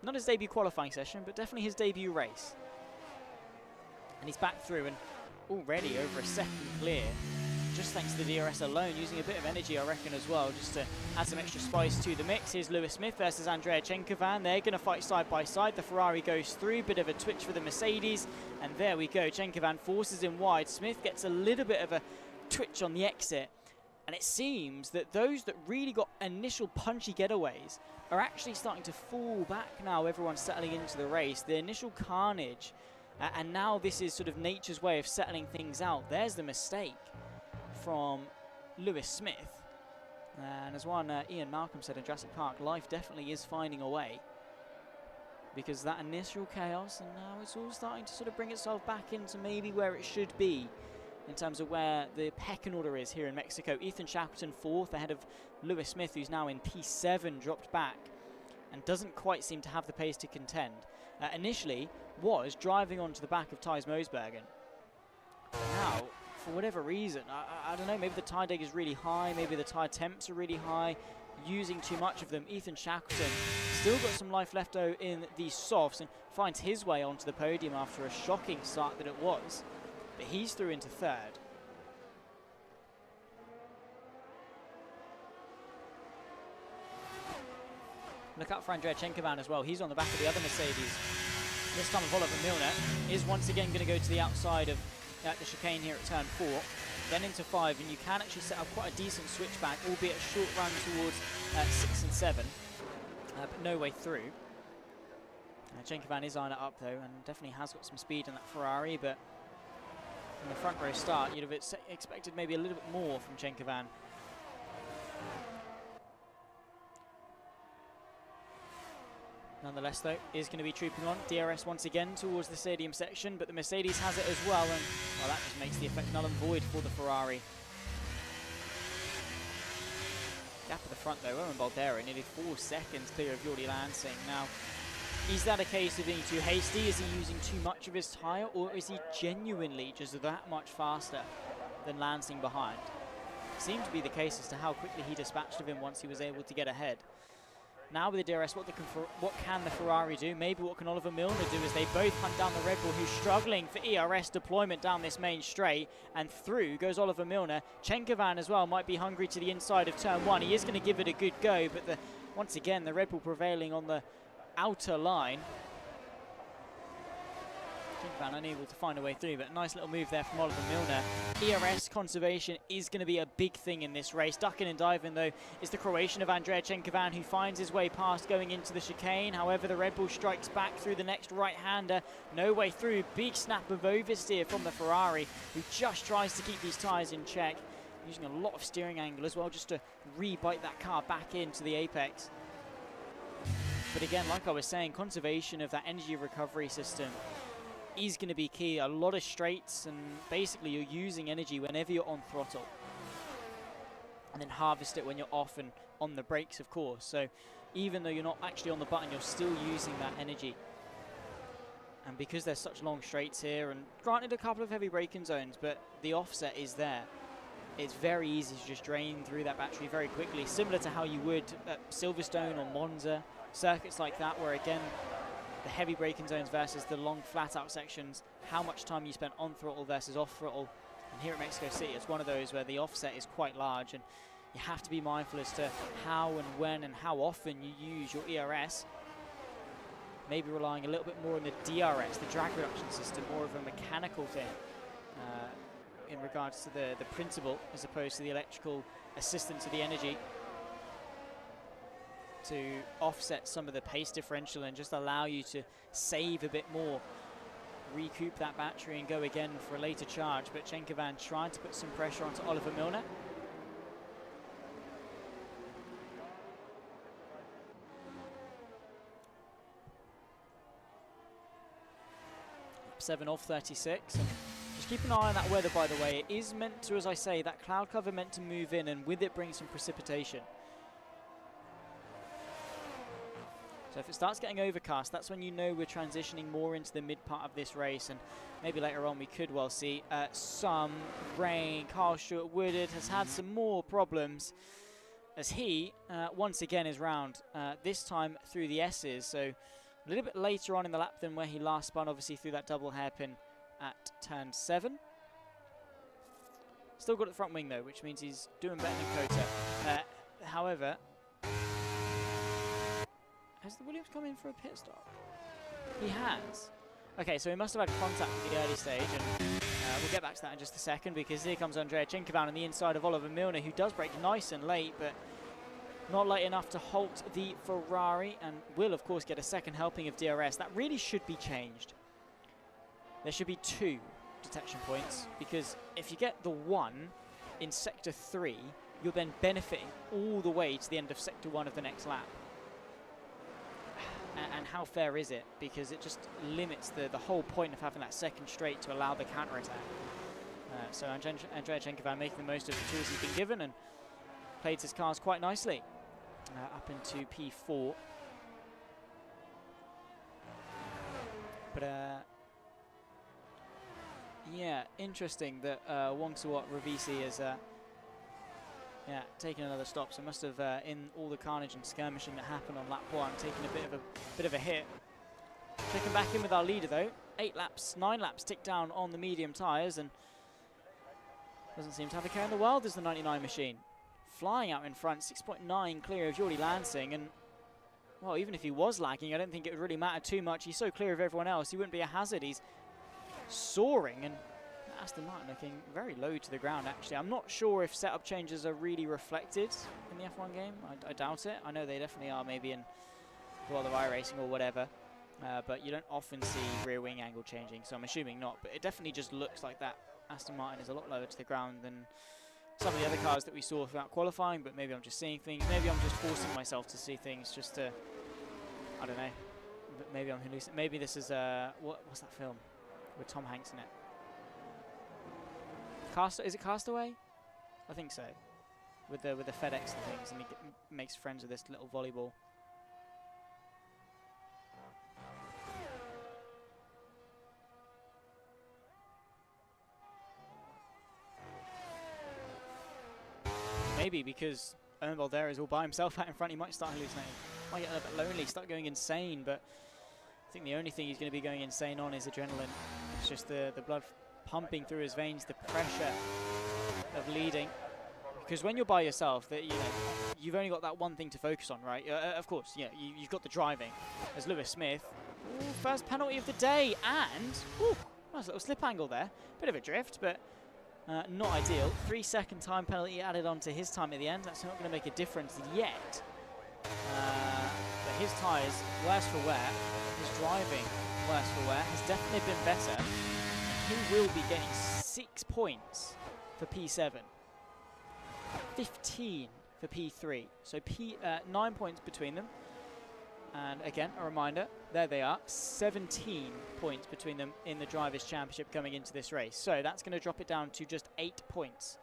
Not his debut qualifying session, but definitely his debut race. And he's back through and already over a second clear, just thanks to the DRS alone, using a bit of energy, I reckon, as well, just to add some extra spice to the mix. Here's Lewis Smith versus Andrea Chenkovan. They're going to fight side by side. The Ferrari goes through, bit of a twitch for the Mercedes, and there we go. Chenkovan forces him wide. Smith gets a little bit of a twitch on the exit, and it seems that those that really got initial punchy getaways are actually starting to fall back now. Everyone's settling into the race. The initial carnage, and now this is sort of nature's way of settling things out. There's the mistake from Lewis Smith. And as one Ian Malcolm said in Jurassic Park, life definitely is finding a way. Because that initial chaos, and now it's all starting to sort of bring itself back into maybe where it should be in terms of where the pecking order is here in Mexico. Ethan Shackleton fourth ahead of Lewis Smith, who's now in P7, dropped back and doesn't quite seem to have the pace to contend. Initially was driving onto the back of Thijs Mosbergen. Now, for whatever reason, I don't know, maybe the tyre deg is really high, maybe the tyre temps are really high, using too much of them. Ethan Shackleton still got some life left in these softs and finds his way onto the podium after a shocking start that it was. But he's through into third. Look out for Andrea Chenkovan as well. He's on the back of the other Mercedes. This time of Oliver Milner is once again going to go to the outside of the chicane here at turn 4, then into 5, and you can actually set up quite a decent switchback, albeit a short run towards 6 and 7, but no way through. Chenkovan is eyeing it up though, and definitely has got some speed in that Ferrari, but from the front row start, you'd have expected maybe a little bit more from Chenkovan. Nonetheless, though, is going to be trooping on. DRS once again towards the stadium section, but the Mercedes has it as well, and well, that just makes the effect null and void for the Ferrari. Gap at the front, though, Owen Baldera nearly 4 seconds clear of Jordi Lansing. Now, is that a case of being too hasty? Is he using too much of his tyre, or is he genuinely just that much faster than Lansing behind? It seemed to be the case as to how quickly he dispatched of him once he was able to get ahead. Now with the DRS, what can the Ferrari do? Maybe what can Oliver Milner do is they both hunt down the Red Bull, who's struggling for ERS deployment down this main straight, and through goes Oliver Milner. Chenkovan as well might be hungry to the inside of turn 1. He is going to give it a good go, but once again the Red Bull prevailing on the outer line. Chenkovan unable to find a way through, but a nice little move there from Oliver Milner. ERS conservation is going to be a big thing in this race. Ducking and diving, though, is the Croatian of Andrea Chenkovan, who finds his way past going into the chicane. However, the Red Bull strikes back through the next right-hander. No way through. Big snap of oversteer from the Ferrari, who just tries to keep these tyres in check. Using a lot of steering angle as well, just to re-bite that car back into the apex. But again, like I was saying, conservation of that energy recovery system is going to be key. A lot of straights, and basically you're using energy whenever you're on throttle, and then harvest it when you're off and on the brakes, of course. So even though you're not actually on the button, you're still using that energy. And because there's such long straights here, and granted a couple of heavy braking zones, but the offset is there, it's very easy to just drain through that battery very quickly, similar to how you would at Silverstone or Monza, circuits like that, where again the heavy braking zones versus the long flat out sections, how much time you spend on throttle versus off throttle. And here at Mexico City, it's one of those where the offset is quite large, and you have to be mindful as to how and when and how often you use your ERS. Maybe relying a little bit more on the DRS, the drag reduction system, more of a mechanical thing in regards to the principle, as opposed to the electrical assistance of the energy, to offset some of the pace differential and just allow you to save a bit more, recoup that battery and go again for a later charge. But Chenkovan trying to put some pressure onto Oliver Milner. Up 7 off 36, and just keep an eye on that weather, by the way. It is meant to, as I say, that cloud cover meant to move in, and with it bring some precipitation. So if it starts getting overcast, that's when you know we're transitioning more into the mid part of this race, and maybe later on we could well see some rain. Carl Stewart Woodard has had some more problems as he once again is round, this time through the S's, so a little bit later on in the lap than where he last spun, obviously through that double hairpin at turn 7. Still got the front wing though, which means he's doing better than Kota. However, has the Williams come in for a pit stop? He has. Okay, so he must have had contact at the early stage, and we'll get back to that in just a second, because here comes Andrea Chenkovan on the inside of Oliver Milner, who does brake nice and late, but not late enough to halt the Ferrari, and will, of course, get a second helping of DRS. That really should be changed. There should be 2 detection points, because if you get the 1 in Sector 3, you're then benefiting all the way to the end of Sector 1 of the next lap. And how fair is it? Because it just limits the whole point of having that second straight to allow the counter-attack. So Andrea Chenkovan making the most of the tools he's been given, and played his cars quite nicely up into P4. But yeah, interesting that Wongsawat Ravisi is taking another stop. So must have in all the carnage and skirmishing that happened on lap 1, taking a bit of a hit. Checking back in with our leader though. 9 laps ticked down on the medium tyres, and doesn't seem to have a care in the world as the 99 machine. Flying out in front, 6.9 clear of Jordi Lansing, and well, even if he was lagging, I don't think it would really matter too much. He's so clear of everyone else, he wouldn't be a hazard. He's soaring, and Aston Martin looking very low to the ground, actually. I'm not sure if setup changes are really reflected in the F1 game. I doubt it. I know they definitely are, maybe in World of iRacing or whatever. But you don't often see rear wing angle changing, so I'm assuming not. But it definitely just looks like that Aston Martin is a lot lower to the ground than some of the other cars that we saw throughout qualifying. But maybe I'm just seeing things. Maybe I'm just forcing myself to see things just to I don't know. Maybe I'm hallucinating. Maybe this is what's that film with Tom Hanks in it? Is it Castaway? I think so. With the FedEx and things, and he makes friends with this little volleyball. Maybe because Owen Balder is all by himself out in front, he might start hallucinating. Might get a little bit lonely, start going insane, but I think the only thing he's going to be going insane on is adrenaline. It's just the blood pumping through his veins, the pressure of leading. Because when you're by yourself, you've only got that one thing to focus on, right? Of course, you've got the driving. As Lewis Smith, first penalty of the day, and nice little slip angle there. Bit of a drift, but not ideal. 3-second time penalty added on to his time at the end. That's not going to make a difference yet. But his tyres, worse for wear, his driving, worse for wear, has definitely been better. He will be getting 6 points for P7. 15 for P3. So 9 points between them. And again, a reminder, there they are, 17 points between them in the Drivers' Championship coming into this race. So that's going to drop it down to just 8 points,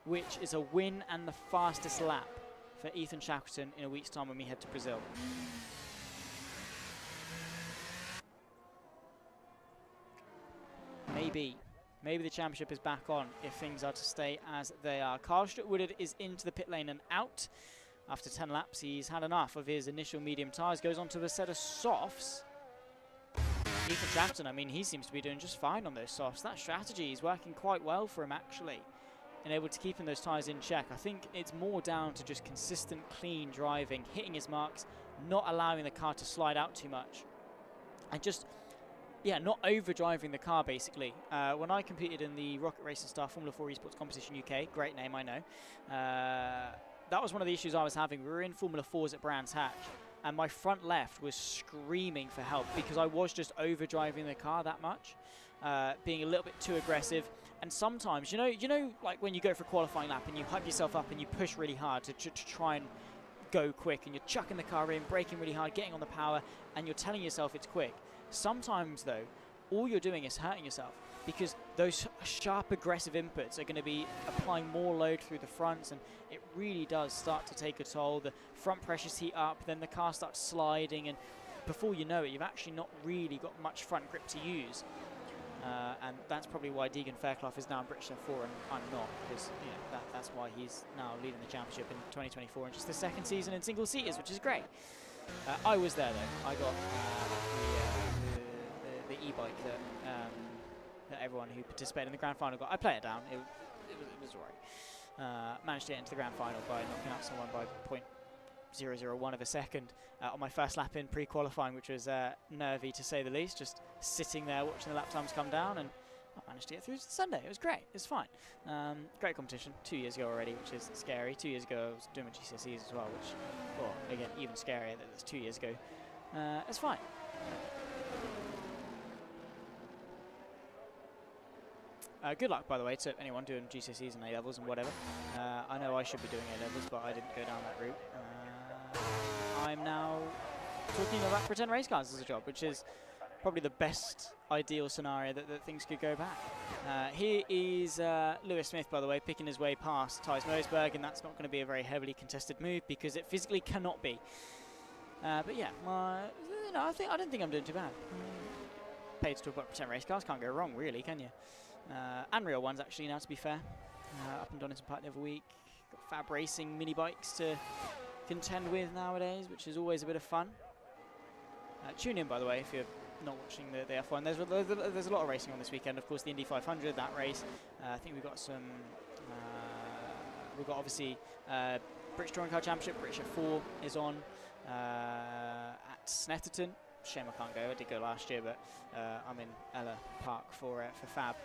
which is a win and the fastest lap for Ethan Shackleton in a week's time when we head to Brazil. Maybe the championship is back on if things are to stay as they are. Carl Woodard is into the pit lane and out. After 10 laps, he's had enough of his initial medium tyres. Goes on to a set of softs. Ethan Shackleton, I mean, he seems to be doing just fine on those softs. That strategy is working quite well for him, actually, and able to keep those tyres in check. I think it's more down to just consistent, clean driving, hitting his marks, not allowing the car to slide out too much, and just, not over-driving the car, basically. When I competed in the Rocket Racing Star Formula 4 eSports Competition UK, great name, I know, that was one of the issues I was having. We were in Formula 4s at Brands Hatch, and my front left was screaming for help because I was just over-driving the car that much, being a little bit too aggressive. And sometimes, you know, like when you go for a qualifying lap and you hype yourself up and you push really hard to try and go quick, and you're chucking the car in, braking really hard, getting on the power, and you're telling yourself it's quick. Sometimes, though, all you're doing is hurting yourself, because those sharp, aggressive inputs are going to be applying more load through the fronts, and it really does start to take a toll. The front pressures heat up, then the car starts sliding, and before you know it, you've actually not really got much front grip to use. And that's probably why Deegan Fairclough is now in British F4 and I'm not, because that's why he's now leading the championship in 2024 and just the second season in single seaters, which is great. I was there though. I got the e-bike that everyone who participated in the grand final got. I play it down. It was alright. Managed to get into the grand final by knocking out someone by 0.001 of a second on my first lap in pre-qualifying, which was nervy to say the least, just sitting there watching the lap times come down, and I managed to get through Sunday. It was great. It was fine. Great competition. 2 years ago already, which is scary. 2 years ago I was doing my GCSEs as well, which, well, again, even scarier that it's 2 years ago. It's fine. Good luck, by the way, to anyone doing GCSEs and A-levels and whatever. I know I should be doing A-levels, but I didn't go down that route. I'm now talking about pretend race cars as a job, which is probably the best ideal scenario that things could go back. Here is Lewis Smith, by the way, picking his way past Thijs Moosberg, and that's not going to be a very heavily contested move because it physically cannot be. But yeah, I don't think I'm doing too bad. Paid to talk about pretend race cars, can't go wrong, really, can you? And real ones, actually, now, to be fair. Up in Donington Park the other week. Got Fab Racing mini bikes to contend with nowadays, which is always a bit of fun. Tune in, by the way, if you're not watching the F1. There's a lot of racing on this weekend. Of course, the Indy 500, that race. I think we've got some... we've got, obviously, British Touring Car Championship. British F4 is on at Snetterton. Shame I can't go. I did go last year, but I'm in Ella Park for Fab.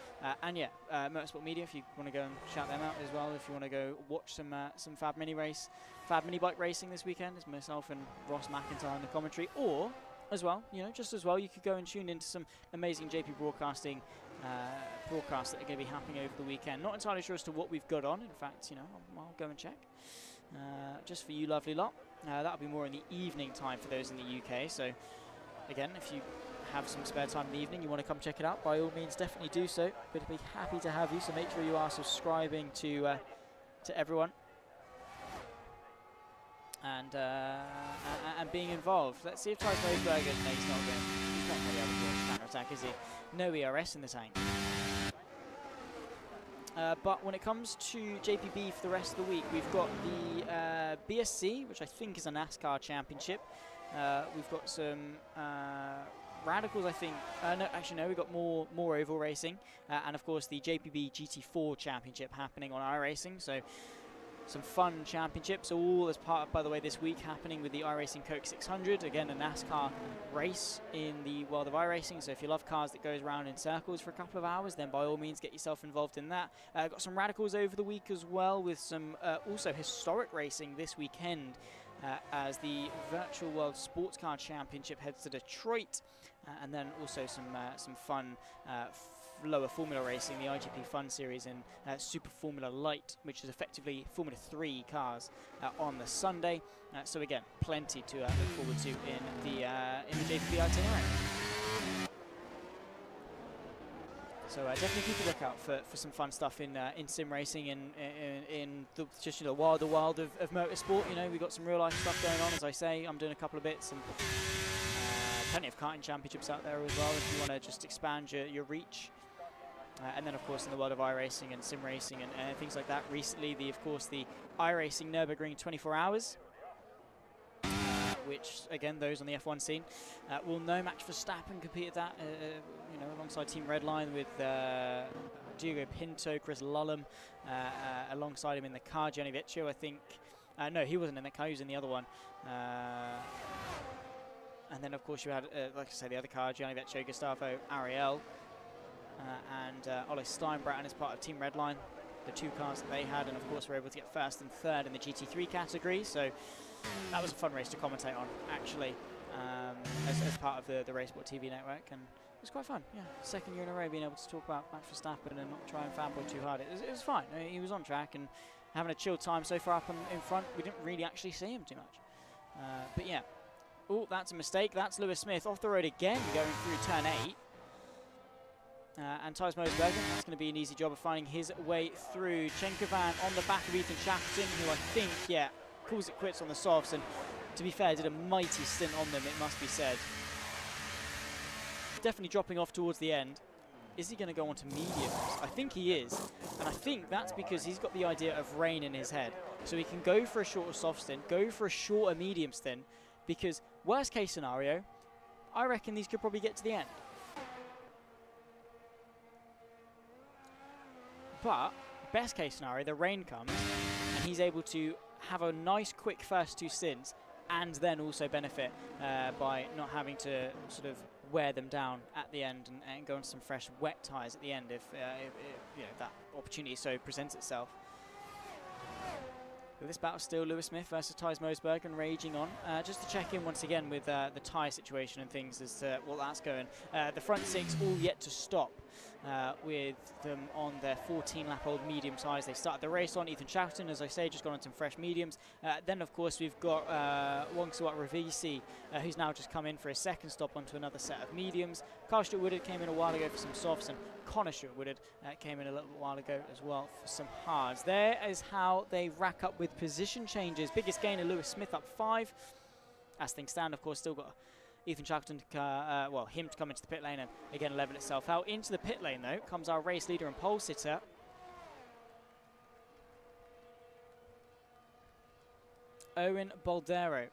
And yeah, Motorsport Media, if you want to go and shout them out as well. If you want to go watch some Fab mini bike racing this weekend, it's myself and Ross McIntyre in the commentary. Or as well, just as well, you could go and tune into some amazing JPBroadcasting broadcasts that are going to be happening over the weekend. Not entirely sure as to what we've got on. In fact, I'll go and check. Just for you lovely lot. That'll be more in the evening time for those in the UK. So again, if you have some spare time in the evening, you want to come check it out, by all means definitely do so. We'd be happy to have you, so make sure you are subscribing to everyone and being involved. Let's see if Tyson Rosberg, no, he's not going to be able to launch counter-attack, is he? No ERS in the tank. But when it comes to JPB for the rest of the week, we've got the BSC, which I think is a NASCAR championship. We've got some radicals, I think. No, actually, no, we've got more oval racing. And, of course, the JPB GT4 championship happening on iRacing. So some fun championships, all as part of, by the way, this week happening with the iRacing Coke 600. Again, a NASCAR race in the world of iRacing. So if you love cars that goes around in circles for a couple of hours, then by all means get yourself involved in that. Got some radicals over the week as well, with some also historic racing this weekend as the Virtual World Sports Car Championship heads to Detroit. And then also some fun lower Formula racing, the IGP Fun Series in Super Formula Light, which is effectively Formula 3 cars on the Sunday. So again, plenty to look forward to in the JPB itinerary. So definitely keep a lookout for some fun stuff in sim racing and in the, just the wild of motorsport. We've got some real life stuff going on. As I say, I'm doing a couple of bits, and plenty of karting championships out there as well if you want to just expand your reach. And then, of course, in the world of iRacing and sim racing and things like that, recently, the iRacing Nürburgring 24 Hours, which, again, those on the F1 scene will know Max Verstappen competed that, alongside Team Redline with Diego Pinto, Chris Lullum, alongside him in the car, Gianni Vecchio, I think. No, he wasn't in the car, he was in the other one. And then, of course, you had, like I say, the other car, Gianni Vecchio, Gustavo Ariel, and Ole Steinbratton as part of Team Redline, the two cars that they had, and of course were able to get first and third in the GT3 category. So that was a fun race to commentate on, actually, as part of the Racesport TV network, and it was quite fun. Yeah, second year in a row being able to talk about Max Verstappen and not try and fanboy too hard. It was fine. I mean, he was on track and having a chill time so far up in front. We didn't really actually see him too much, but yeah. Oh, that's a mistake. That's Lewis Smith off the road again, going through turn 8. And Thijs Moosbergen, that's going to be an easy job of finding his way through. Chenkovan on the back of Ethan Shackleton, who I think, calls it quits on the softs. And to be fair, did a mighty stint on them, it must be said. Definitely dropping off towards the end. Is he going to go on to mediums? I think he is. And I think that's because he's got the idea of rain in his head. So he can go for a shorter soft stint, go for a shorter medium stint, because worst case scenario, I reckon these could probably get to the end. But best case scenario, the rain comes and he's able to have a nice quick first two stints and then also benefit by not having to sort of wear them down at the end and go into some fresh wet tyres at the end if that opportunity so presents itself. With this battle still, Lewis Smith versus Thijs Moosbergen raging on. Just to check in once again with the tyre situation and things as to what that's going. The front six all yet to stop with them on their 14-lap-old medium tyres. They started the race on. Ethan Shackleton, as I say, just gone on some fresh mediums. Then, of course, we've got Wongsawat Ravisi, who's now just come in for his second stop onto another set of mediums. Carl Stewart-Woodard came in a while ago for some softs, and Connor Stewart-Woodard came in a little while ago as well for some hards. There is how they rack up with position changes. Biggest gainer, Lewis Smith, up 5. As things stand, of course, still got Ethan Shackleton, him to come into the pit lane and again level itself out. Into the pit lane, though, comes our race leader and pole sitter, Owen Boldero,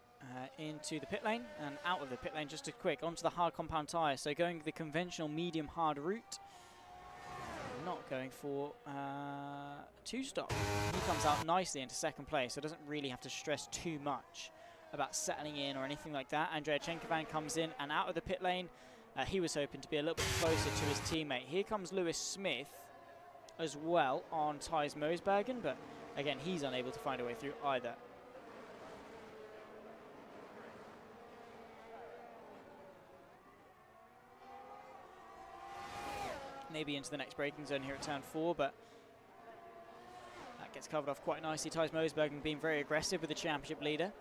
into the pit lane and out of the pit lane just a quick onto the hard compound tyre. So going the conventional medium hard route, not going for 2-stop. He comes out nicely into second place, so doesn't really have to stress too much about settling in or anything like that. Andrea Chenkovan comes in and out of the pit lane. He was hoping to be a little bit closer to his teammate. Here comes Lewis Smith as well on Thijs Moosbergen, but again, he's unable to find a way through either. Maybe into the next braking zone here at turn 4, but that gets covered off quite nicely. Thijs Moosbergen being very aggressive with the championship leader.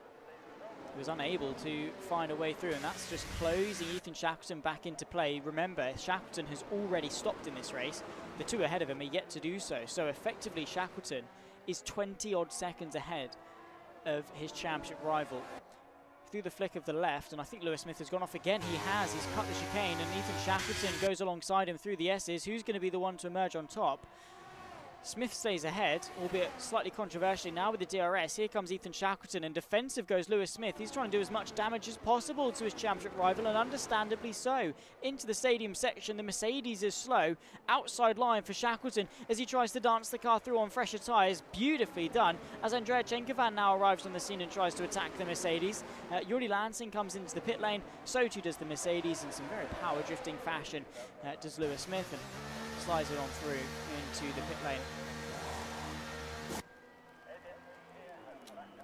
He was unable to find a way through, and that's just closing Ethan Shackleton back into play. Remember, Shackleton has already stopped in this race. The two ahead of him are yet to do so. So effectively, Shackleton is 20-odd seconds ahead of his championship rival. Through the flick of the left, and I think Lewis Smith has gone off again. He has. He's cut the chicane, and Ethan Shackleton goes alongside him through the S's. Who's going to be the one to emerge on top? Smith stays ahead, albeit slightly controversially now with the DRS. Here comes Ethan Shackleton, and defensive goes Lewis Smith. He's trying to do as much damage as possible to his championship rival, and understandably so. Into the stadium section, the Mercedes is slow. Outside line for Shackleton as he tries to dance the car through on fresher tyres. Beautifully done, as Andrea Chenkovan now arrives on the scene and tries to attack the Mercedes. Yuri Lansing comes into the pit lane, so too does the Mercedes in some very power drifting fashion. Does Lewis Smith, and slides it on through into the pit lane.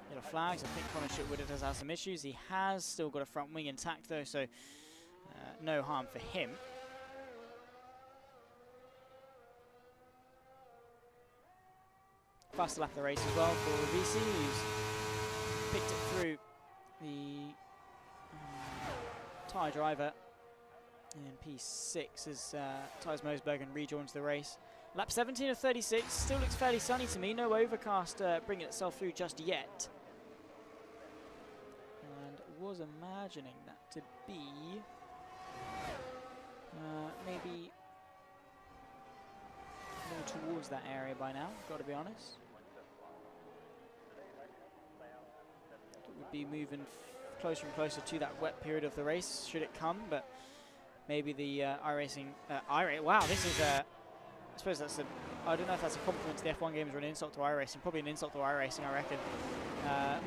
Yellow flags. I think Colin Shuttwood does have some issues. He has still got a front wing intact though, so no harm for him. Faster lap of the race as well for VC, who's picked it through the tyre driver. And P6 as Thijs Mosbergen rejoins the race. Lap 17 of 36, still looks fairly sunny to me. No overcast bringing itself through just yet. And was imagining that to be maybe more towards that area by now, got to be honest. It would be moving closer and closer to that wet period of the race, should it come, but maybe the iRacing, wow, this is I suppose that's I don't know if that's a compliment to the F1 games or an insult to iRacing. Probably an insult to iRacing, I reckon,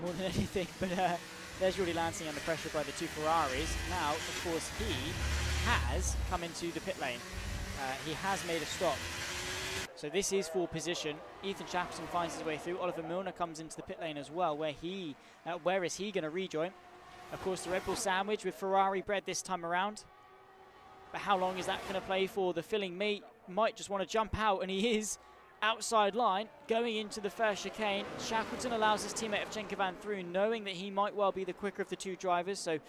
more than anything. But there's Yuri Lansing under pressure by the two Ferraris. Now, of course, he has come into the pit lane. He has made a stop. So this is full position. Ethan Shackleton finds his way through. Oliver Milner comes into the pit lane as well. Where is he going to rejoin? Of course, the Red Bull sandwich with Ferrari bread this time around. But how long is that going to play for? The filling mate might just want to jump out, and he is outside line going into the first chicane. Shackleton allows his teammate of Chenkovan through, knowing that he might well be the quicker of the two drivers. So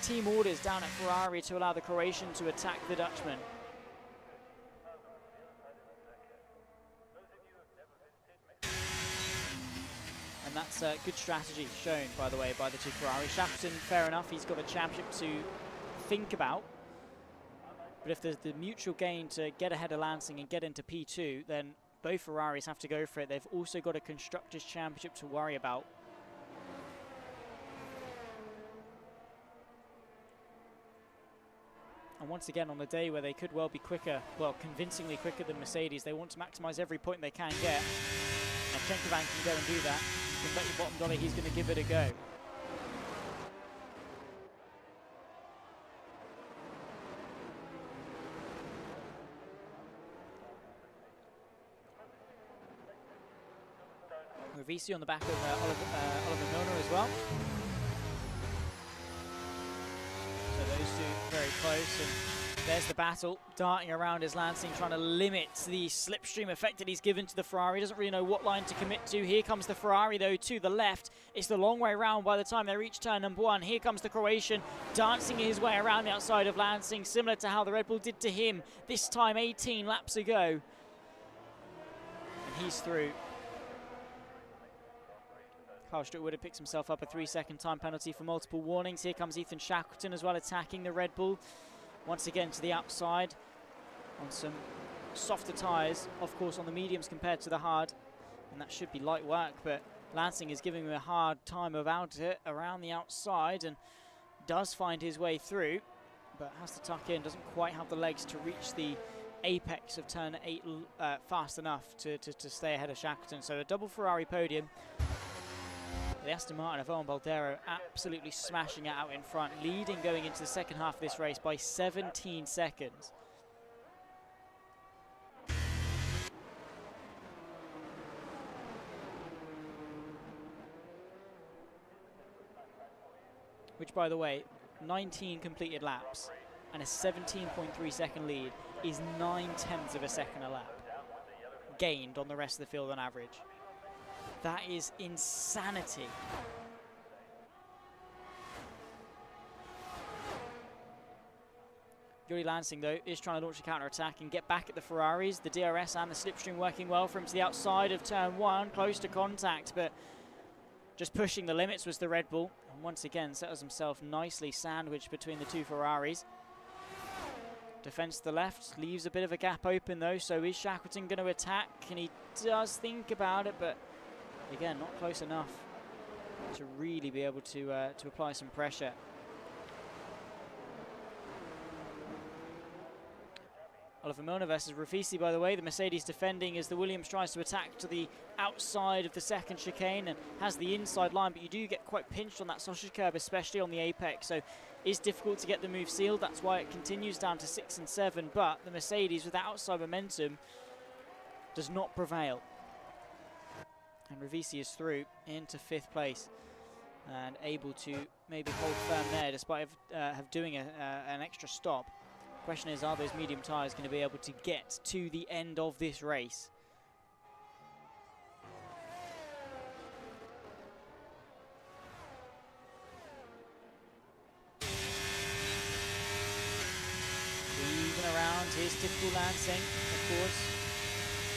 team orders down at Ferrari to allow the Croatian to attack the Dutchman. And that's a good strategy shown, by the way, by the two Ferrari. Shackleton, fair enough, he's got a championship to think about. But if there's the mutual gain to get ahead of Lansing and get into P2, then both Ferraris have to go for it. They've also got a Constructors' Championship to worry about. And once again, on a day where they could well be quicker, well, convincingly quicker than Mercedes, they want to maximise every point they can get. And Chenkovan can go and do that. You can bet your bottom dollar he's going to give it a go. VC on the back of Oliver Milner as well. So those two very close, and there's the battle darting around as Lansing trying to limit the slipstream effect that he's given to the Ferrari. Doesn't really know what line to commit to. Here comes the Ferrari though to the left. It's the long way around by the time they reach turn number one. Here comes the Croatian dancing his way around the outside of Lansing, similar to how the Red Bull did to him this time 18 laps ago. And he's through. Carl Shuttwood picks himself up a 3-second time penalty for multiple warnings. Here comes Ethan Shackleton as well, attacking the Red Bull. Once again to the outside on some softer tyres, of course, on the mediums compared to the hard. And that should be light work, but Lansing is giving him a hard time about it around the outside and does find his way through, but has to tuck in, doesn't quite have the legs to reach the apex of turn 8 fast enough to stay ahead of Shackleton. So a double Ferrari podium. The Aston Martin of Owen Baldero absolutely smashing it out in front, leading going into the second half of this race by 17 seconds. Which, by the way, 19 completed laps and a 17.3 second lead is 9/10 of a second a lap gained on the rest of the field on average. That is insanity. Yuri Lansing, though, is trying to launch a counter-attack and get back at the Ferraris. The DRS and the slipstream working well for him to the outside of turn 1, close to contact, but just pushing the limits was the Red Bull. And once again, settles himself nicely sandwiched between the two Ferraris. Defense to the left, leaves a bit of a gap open, though, so is Shackleton going to attack? And he does think about it, but again, not close enough to really be able to apply some pressure. Oliver Milner versus Rafisi, by the way. The Mercedes defending as the Williams tries to attack to the outside of the second chicane and has the inside line, but you do get quite pinched on that sausage curb, especially on the apex, so it's difficult to get the move sealed. That's why it continues down to 6 and 7, but the Mercedes with that outside momentum does not prevail. And Rafisi is through into 5th place and able to maybe hold firm there despite doing an extra stop. Question is, are those medium tyres going to be able to get to the end of this race? Weaving around, here's typical Lansing, of course.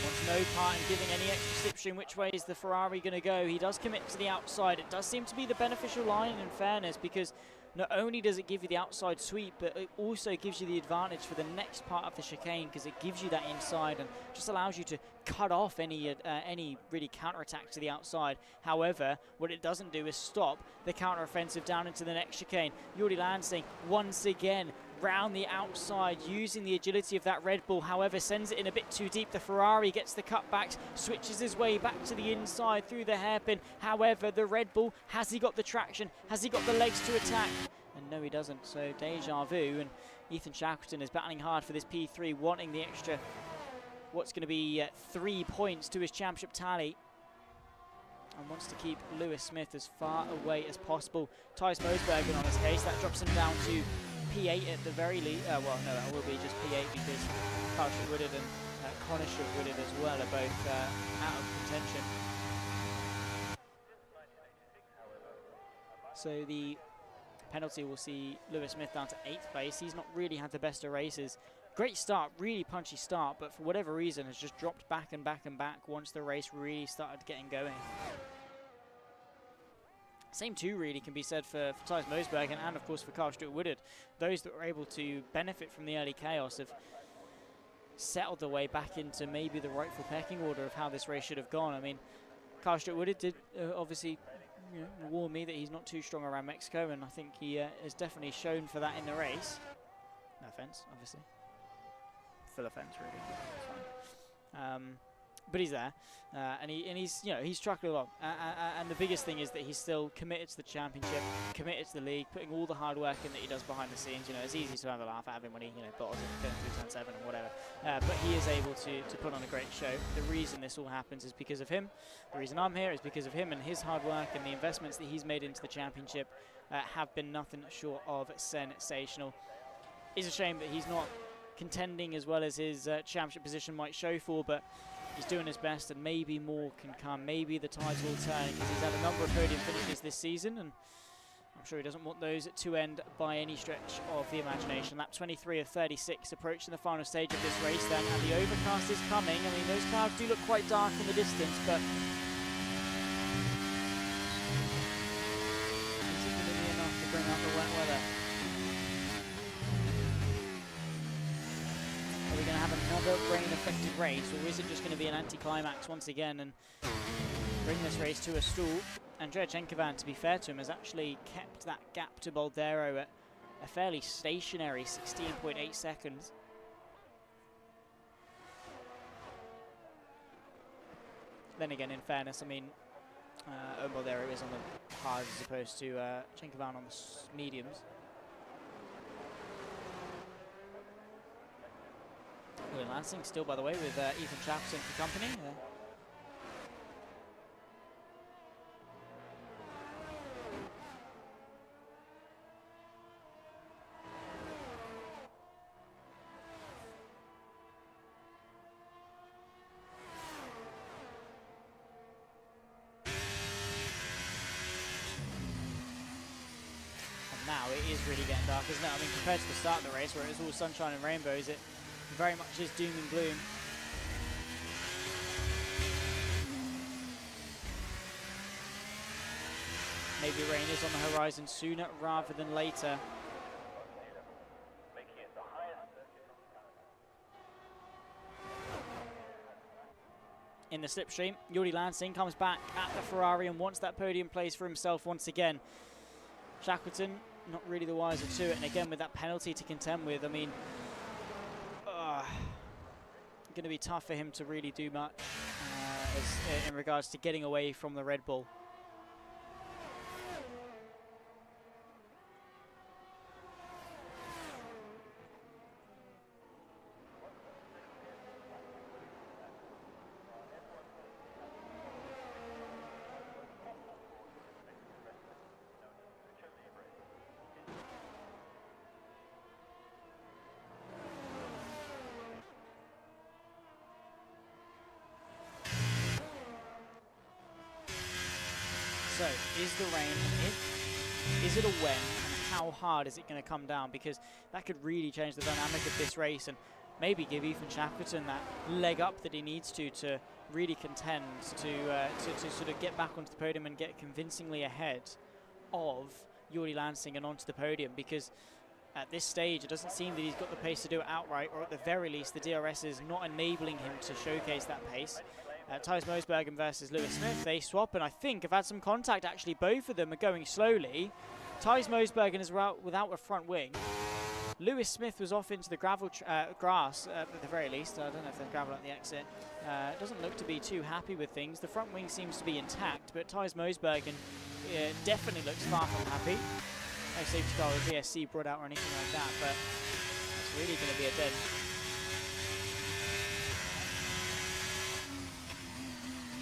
Wants no part in giving any extra slipstream. Which way is the Ferrari going to go? He does commit to the outside. It does seem to be the beneficial line, in fairness, because not only does it give you the outside sweep, but it also gives you the advantage for the next part of the chicane, because it gives you that inside and just allows you to cut off any really counter-attack to the outside. However, what it doesn't do is stop the counter-offensive down into the next chicane. Yuri Lansing, once again, round the outside, using the agility of that Red Bull, however, sends it in a bit too deep. The Ferrari gets the cutbacks, switches his way back to the inside through the hairpin. However, the Red Bull, has he got the traction? Has he got the legs to attack? And no, he doesn't, so deja vu, and Ethan Shackleton is battling hard for this P3, wanting the extra, what's going to be 3 points to his championship tally, and wants to keep Lewis Smith as far away as possible. Thijs Mosbergen on his case, that drops him down to P8 at the very least. Well, no, that will be just P8 because Carl Woodard and Connor Woodard as well are both out of contention. So the penalty will see Lewis Smith down to 8th place. He's not really had the best of races. Great start, really punchy start, but for whatever reason has just dropped back and back and back once the race really started getting going. Same too really can be said for Thijs Mosbergen and of course for Carl Woodard. Those that were able to benefit from the early chaos have settled their way back into maybe the rightful pecking order of how this race should have gone. I mean, Carl Woodard did obviously warn me that he's not too strong around Mexico, and I think he has definitely shown for that in the race. No offense, obviously. Full offense, really. It's fine. But he's there, and he's trucking along. And the biggest thing is that he's still committed to the championship, committed to the league, putting all the hard work in that he does behind the scenes. It's easy to have a laugh at him when he bottles it going through turn 7 and whatever. But he is able to put on a great show. The reason this all happens is because of him. The reason I'm here is because of him and his hard work, and the investments that he's made into the championship have been nothing short of sensational. It's a shame that he's not contending as well as his championship position might show for, but he's doing his best, and maybe more can come. Maybe the tides will turn, because he's had a number of podium finishes this season, and I'm sure he doesn't want those to end by any stretch of the imagination. Lap 23 of 36, approaching the final stage of this race then, and the overcast is coming. I mean, those clouds do look quite dark in the distance, but is it going to be enough to bring out the wet weather? Are we going to have another rain-affected race, or is it just going to be an anticlimax once again and bring this race to a stall? Andrea Chenkovan, to be fair to him, has actually kept that gap to Boldero at a fairly stationary 16.8 seconds. Then again, in fairness, I mean, Boldero is on the hards as opposed to Chenkovan on the mediums. Will Lansing still, by the way, with Ethan Shackleton for company. And now it is really getting dark, isn't it? I mean, compared to the start of the race where it was all sunshine and rainbows, it very much is doom and gloom. Maybe rain is on the horizon sooner rather than later. In the slipstream, Jordi Lansing comes back at the Ferrari and wants that podium place for himself once again. Shackleton, not really the wiser to it, and again with that penalty to contend with, I mean, going to be tough for him to really do much in regards to getting away from the Red Bull. So, is the rain an if? Is it a when? And how hard is it going to come down? Because that could really change the dynamic of this race and maybe give Ethan Shackleton that leg up that he needs to really contend to sort of get back onto the podium and get convincingly ahead of Jordi Lansing and onto the podium. Because at this stage, it doesn't seem that he's got the pace to do it outright, or at the very least, the DRS is not enabling him to showcase that pace. Thijs Mosbergen versus Lewis Smith, they swap and I think have had some contact actually. Both of them are going slowly. Thijs Mosbergen is without a front wing. Lewis Smith was off into the gravel grass at the very least. I don't know if there's gravel at the exit. Doesn't look to be too happy with things. The front wing seems to be intact, but Thijs Mosbergen definitely looks far from happy. No safety car with VSC brought out or anything like that, but it's really going to be a dead.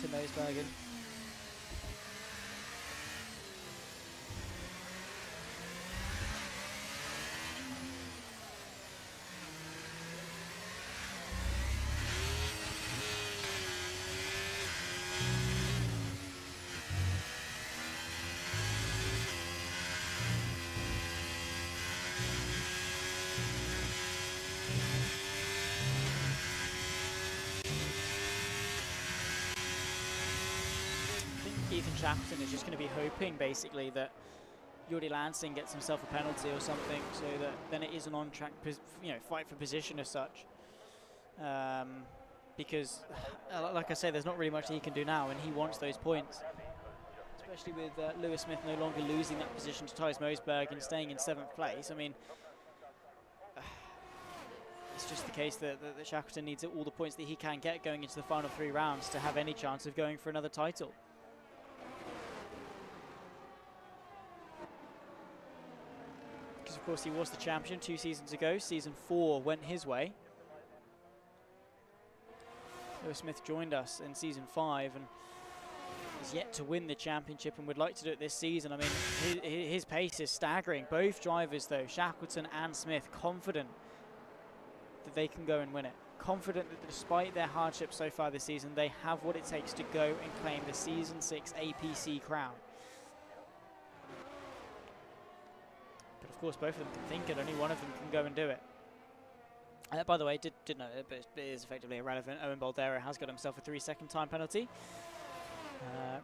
To Mosbergen. Ethan Shackleton is just going to be hoping basically that Jordi Lansing gets himself a penalty or something, so that then it is an on-track fight for position as such. Because, like I say, there's not really much that he can do now, and he wants those points. Especially with Lewis Smith no longer losing that position to Thijs Mosbergen and staying in 7th place. I mean, it's just the case that Shackleton needs all the points that he can get going into the final 3 rounds to have any chance of going for another title. Of course, he was the champion 2 seasons ago. Season 4 went his way. Lewis Smith joined us in season 5 and is yet to win the championship and would like to do it this season. I mean, his pace is staggering. Both drivers, though, Shackleton and Smith, confident that they can go and win it. Confident that despite their hardship so far this season, they have what it takes to go and claim the Season 6 APC crown. Of course, both of them can think it, only one of them can go and do it. By the way, did know it, but it is effectively irrelevant. Owen Boldero has got himself a 3-second time penalty,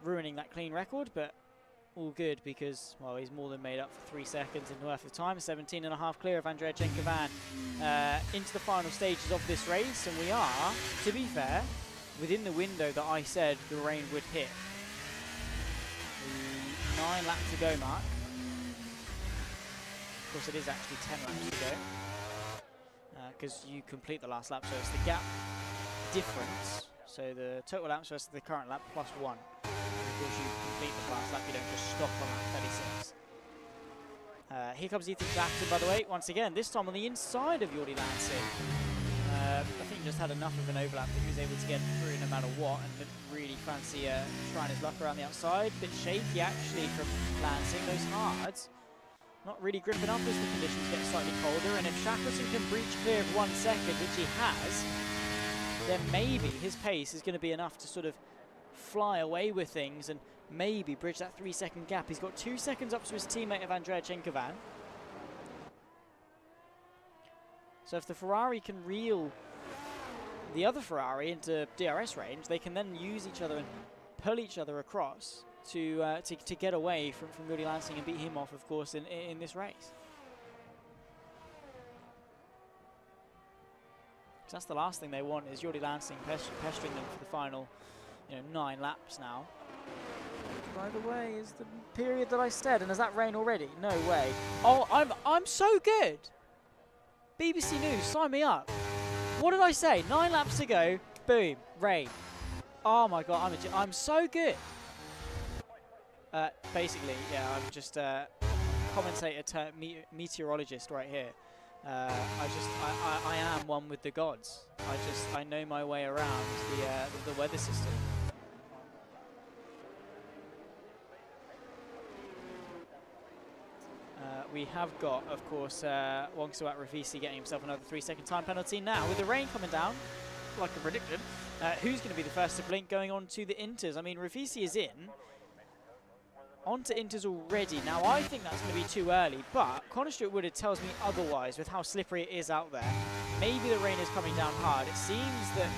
ruining that clean record, but all good because, well, he's more than made up for 3 seconds in worth of time. 17.5 clear of Andrea Chenkovan into the final stages of this race, and we are, to be fair, within the window that I said the rain would hit. The 9 lap to go mark. Of course, it is actually 10 laps to go because you complete the last lap, so it's the gap difference. So the total laps versus the current lap plus 1. Of course, you complete the last lap, you don't just stop on lap 36. Here comes Ethan Shackleton, by the way, once again, this time on the inside of Jordi Lansing. I think he just had enough of an overlap that he was able to get through no matter what, and didn't really fancy trying his luck around the outside. Bit shaky actually from Lansing, those hards. Not really gripping up as the conditions get slightly colder, and if Shackleton can breach clear of 1 second, which he has, then maybe his pace is going to be enough to sort of fly away with things and maybe bridge that 3-second gap. He's got 2 seconds up to his teammate of Andrea Chenkovan. So if the Ferrari can reel the other Ferrari into DRS range, they can then use each other and pull each other across to get away from Rudy Lansing and beat him off, of course, in this race. Because that's the last thing they want, is Jordi Lansing pestering them for the final, 9 laps now. By the way, is the period that I said, and has that rain already? No way. Oh, I'm so good. BBC News, sign me up. What did I say? 9 laps to go. Boom, rain. Oh my God, I'm so good. Basically, yeah, I'm just commentator, meteorologist right here. I am one with the gods. I know my way around the weather system. We have got, of course, Wongsawat Ravisi getting himself another 3-second time penalty now. With the rain coming down, like I predicted, who's going to be the first to blink going on to the Inters? I mean, Ravisi is in. On to Inters already. Now, I think that's going to be too early, but Connor Stewart Woodard tells me otherwise with how slippery it is out there. Maybe the rain is coming down hard. It seems that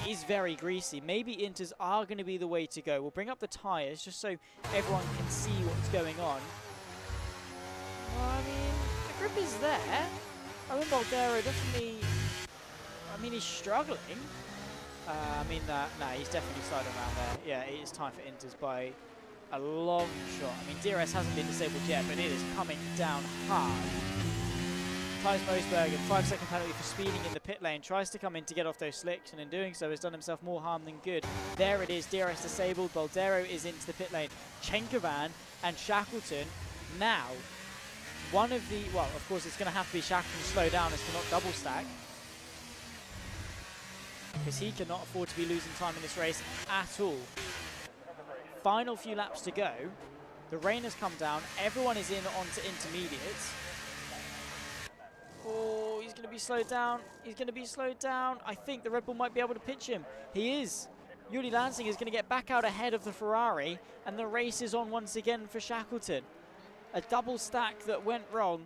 it is very greasy. Maybe Inters are going to be the way to go. We'll bring up the tyres just so everyone can see what's going on. Well, I mean, the grip is there. Owen Baldero definitely, he's struggling. He's definitely sliding around there. Yeah, it is time for Inters by a long shot. I mean, DRS hasn't been disabled yet, but it is coming down hard. Thijs Mosbergen, 5-second penalty for speeding in the pit lane. Tries to come in to get off those slicks, and in doing so has done himself more harm than good. There it is, DRS disabled. Baldero is into the pit lane. Chenkovan and Shackleton now. One of the, well, of course, it's going to have to be Shackleton to slow down as to not double stack, because he cannot afford to be losing time in this race at all. Final few laps to go. The rain has come down. Everyone is in onto intermediates. Oh, he's going to be slowed down. He's going to be slowed down. I think the Red Bull might be able to pitch him. He is. Jordi Lansing is going to get back out ahead of the Ferrari, and the race is on once again for Shackleton. A double stack that went wrong.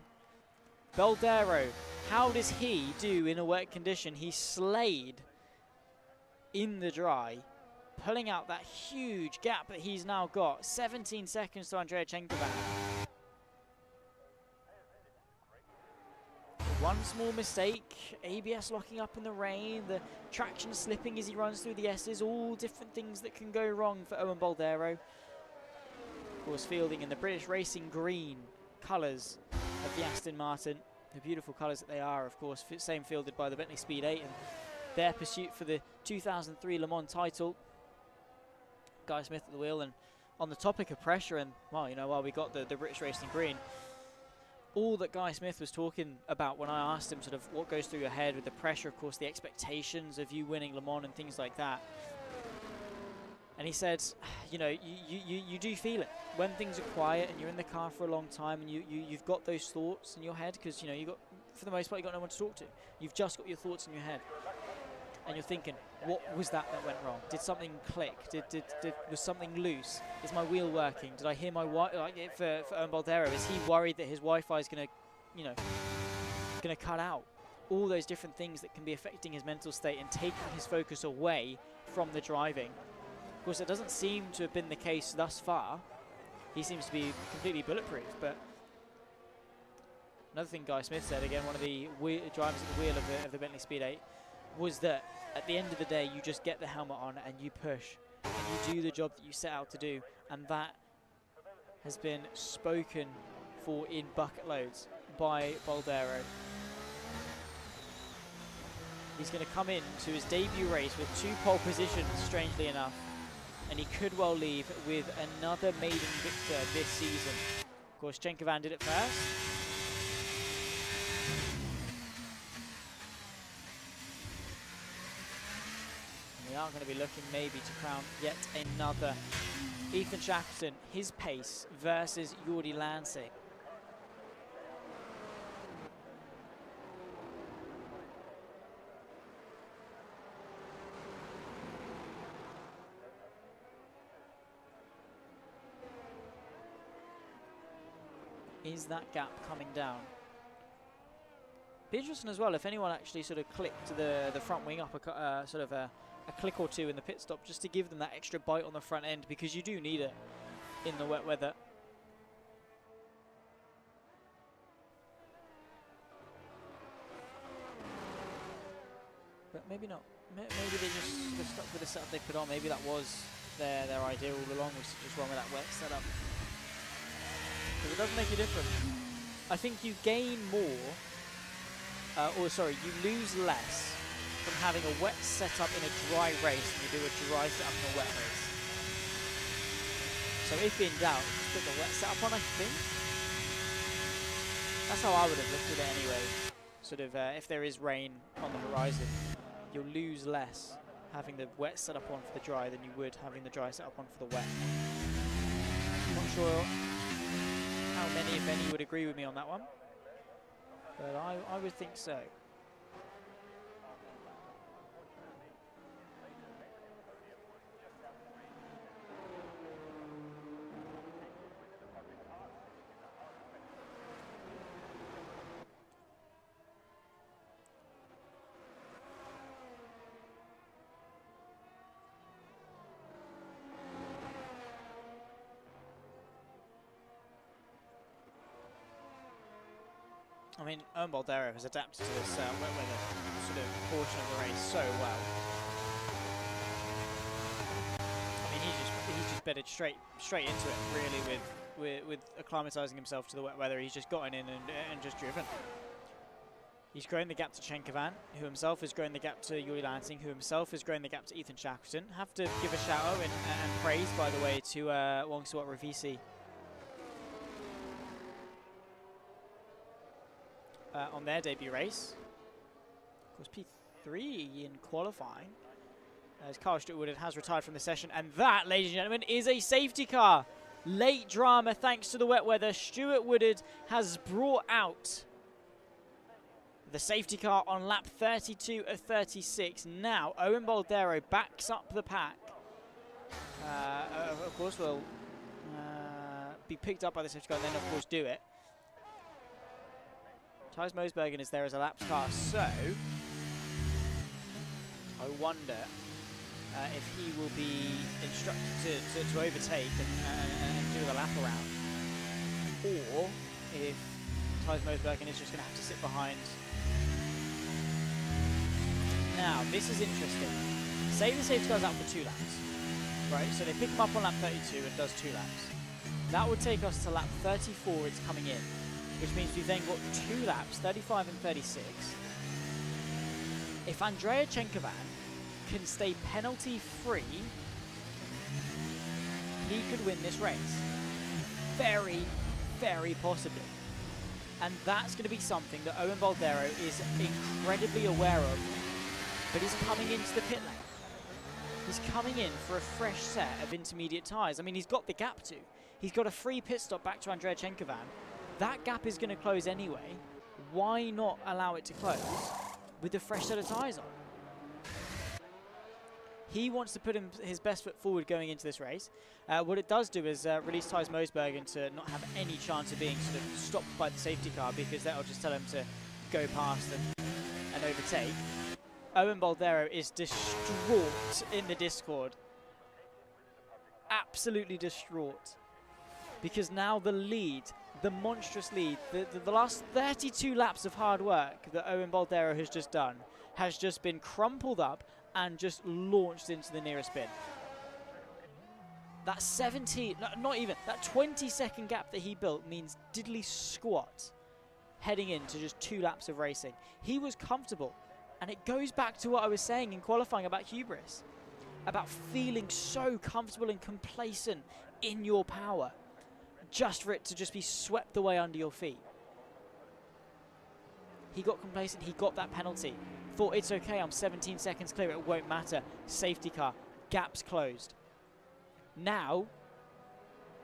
Baldero, how does he do in a wet condition? He slayed in the dry, pulling out that huge gap that he's now got. 17 seconds to Andrea Chenkovan. One small mistake, ABS locking up in the rain, the traction slipping as he runs through the S's, all different things that can go wrong for Owen Baldero. Of course, fielding in the British Racing green colours of the Aston Martin. The beautiful colours that they are, of course, same fielded by the Bentley Speed 8 and their pursuit for the 2003 Le Mans title. Guy Smith at the wheel, and on the topic of pressure, and well, while we got the British Racing green, all that Guy Smith was talking about when I asked him sort of what goes through your head with the pressure, of course, the expectations of you winning Le Mans and things like that. And he said, you do feel it when things are quiet and you're in the car for a long time, and you've got those thoughts in your head, because you got, for the most part, you got no one to talk to. You've just got your thoughts in your head, and you're thinking, what was that went wrong? Did something click? Was something loose? Is my wheel working? Did I hear my for Owen Baldero? Is he worried that his Wi-Fi is gonna cut out? All those different things that can be affecting his mental state and taking his focus away from the driving. Of course, it doesn't seem to have been the case thus far. He seems to be completely bulletproof. But another thing Guy Smith said, again, one of the drivers at the wheel of the Bentley Speed 8, was that at the end of the day, you just get the helmet on and you push and you do the job that you set out to do. And that has been spoken for in bucket loads by Baldero. He's going to come into his debut race with 2 pole positions, strangely enough. And he could well leave with another maiden victor this season. Of course, Chenkovan did it first. And we are going to be looking maybe to crown yet another Ethan Shackleton, his pace versus Jordi Lansing. Is that gap coming down? Be interesting as well if anyone actually sort of clicked the front wing up a click or two in the pit stop, just to give them that extra bite on the front end, because you do need it in the wet weather. But maybe not. Maybe they're stuck with the setup they put on. Maybe that was their idea all along, was to just run with that wet setup. Because it does make a difference. I think you gain more, you lose less from having a wet setup in a dry race than you do a dry setup in a wet race. So if in doubt, just put the wet setup on, I think. That's how I would have looked at it anyway. Sort of, if there is rain on the horizon, you'll lose less having the wet setup on for the dry than you would having the dry setup on for the wet. Not sure how many, if any, would agree with me on that one, but I would think so. I mean, Boldero has adapted to this wet weather sort of portion of the race so well. I mean, he's just bedded straight into it, really, with acclimatizing himself to the wet weather. He's just gotten in and just driven. He's grown the gap to Chenkovan, who himself has grown the gap to Yuri Lansing, who himself has grown the gap to Ethan Shackleton. Have to give a shout out and praise, by the way, to Wongswat Ravisi. On their debut race. Of course, P3 in qualifying. As Carl Stewart has retired from the session. And that, ladies and gentlemen, is a safety car. Late drama thanks to the wet weather. Stuart Woodard has brought out the safety car on lap 32 of 36. Now, Owen Boldero backs up the pack. Of course, will be picked up by the safety car and then, of course, do it. Thijs Mosbergen is there as a laps car, so I wonder if he will be instructed to overtake and do the lap around, or if Thijs Mosbergen is just going to have to sit behind. Now, this is interesting. Say the safety car's out for 2 laps, right? So they pick him up on lap 32 and does 2 laps. That would take us to lap 34, it's coming in, which means we've then got 2 laps, 35 and 36. If Andrea Chenkovan can stay penalty-free, he could win this race. Very, very possibly. And that's going to be something that Owen Boldero is incredibly aware of. But he's coming into the pit lane. He's coming in for a fresh set of intermediate tyres. I mean, he's got the gap to. He's got a free pit stop back to Andrea Chenkovan. That gap is going to close anyway. Why not allow it to close with a fresh set of tyres on? He wants to put his best foot forward going into this race. What it does do is release Thijs Mosbergen to not have any chance of being sort of stopped by the safety car, because that'll just tell him to go past and overtake. Owen Boldero is distraught in the Discord. Absolutely distraught. Because now the lead, the monstrous lead, the last 32 laps of hard work that Owen Boldero has just done has just been crumpled up and just launched into the nearest bin. That 17, not even, that 20-second gap that he built means diddly squat heading into just 2 laps of racing. He was comfortable, and it goes back to what I was saying in qualifying about hubris, about feeling so comfortable and complacent in your power, just for it to just be swept away under your feet. He got complacent, he got that penalty. Thought, it's okay, I'm 17 seconds clear, it won't matter. Safety car, gaps closed. Now,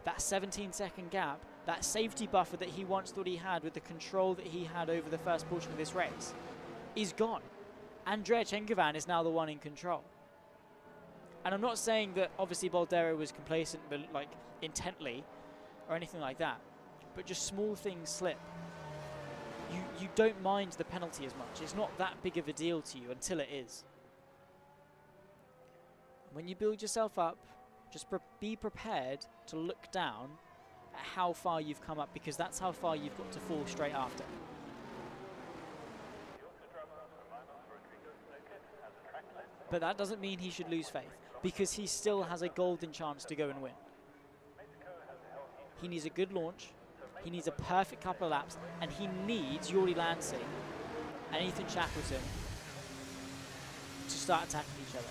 that 17-second gap, that safety buffer that he once thought he had with the control that he had over the first portion of this race, is gone. Andrea Chenkovan is now the one in control. And I'm not saying that obviously Boldero was complacent, but like intently, or anything like that. But just small things slip. You you don't mind the penalty as much. It's not that big of a deal to you until it is. When you build yourself up, just be prepared to look down at how far you've come up, because that's how far you've got to fall straight after. But that doesn't mean he should lose faith, because he still has a golden chance to go and win. He needs a good launch, he needs a perfect couple of laps, and he needs Jordy Lansing and Ethan Shackleton to start attacking each other.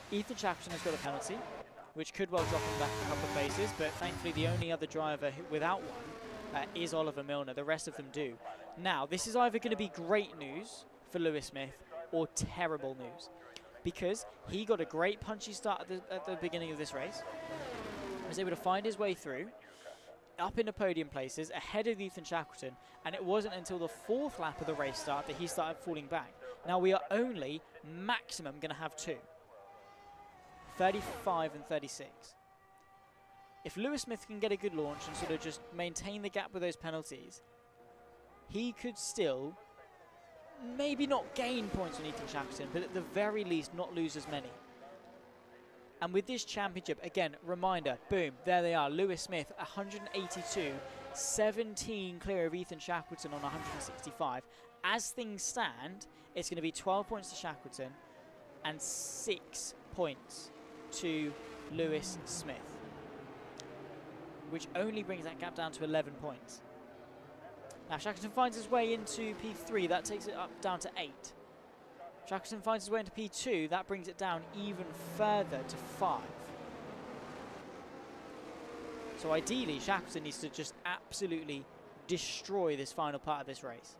Ethan Shackleton has got a penalty, which could well drop him back a couple of places, but thankfully the only other driver without one is Oliver Milner. The rest of them do. Now, this is either going to be great news for Lewis Smith or terrible news, because he got a great punchy start at the beginning of this race, was able to find his way through, up into podium places, ahead of Ethan Shackleton, and it wasn't until the 4th lap of the race start that he started falling back. Now, we are only maximum going to have 2. 35 and 36. If Lewis Smith can get a good launch and sort of just maintain the gap with those penalties, he could still maybe not gain points on Ethan Shackleton, but at the very least not lose as many. And with this championship, again, reminder, boom, there they are. Lewis Smith, 182, 17 clear of Ethan Shackleton on 165. As things stand, it's going to be 12 points to Shackleton and 6 points to Lewis Smith, which only brings that gap down to 11 points. Now Shackleton finds his way into P3, that takes it up down to 8. Shackleton finds his way into P2, that brings it down even further to 5. So ideally Shackleton needs to just absolutely destroy this final part of this race.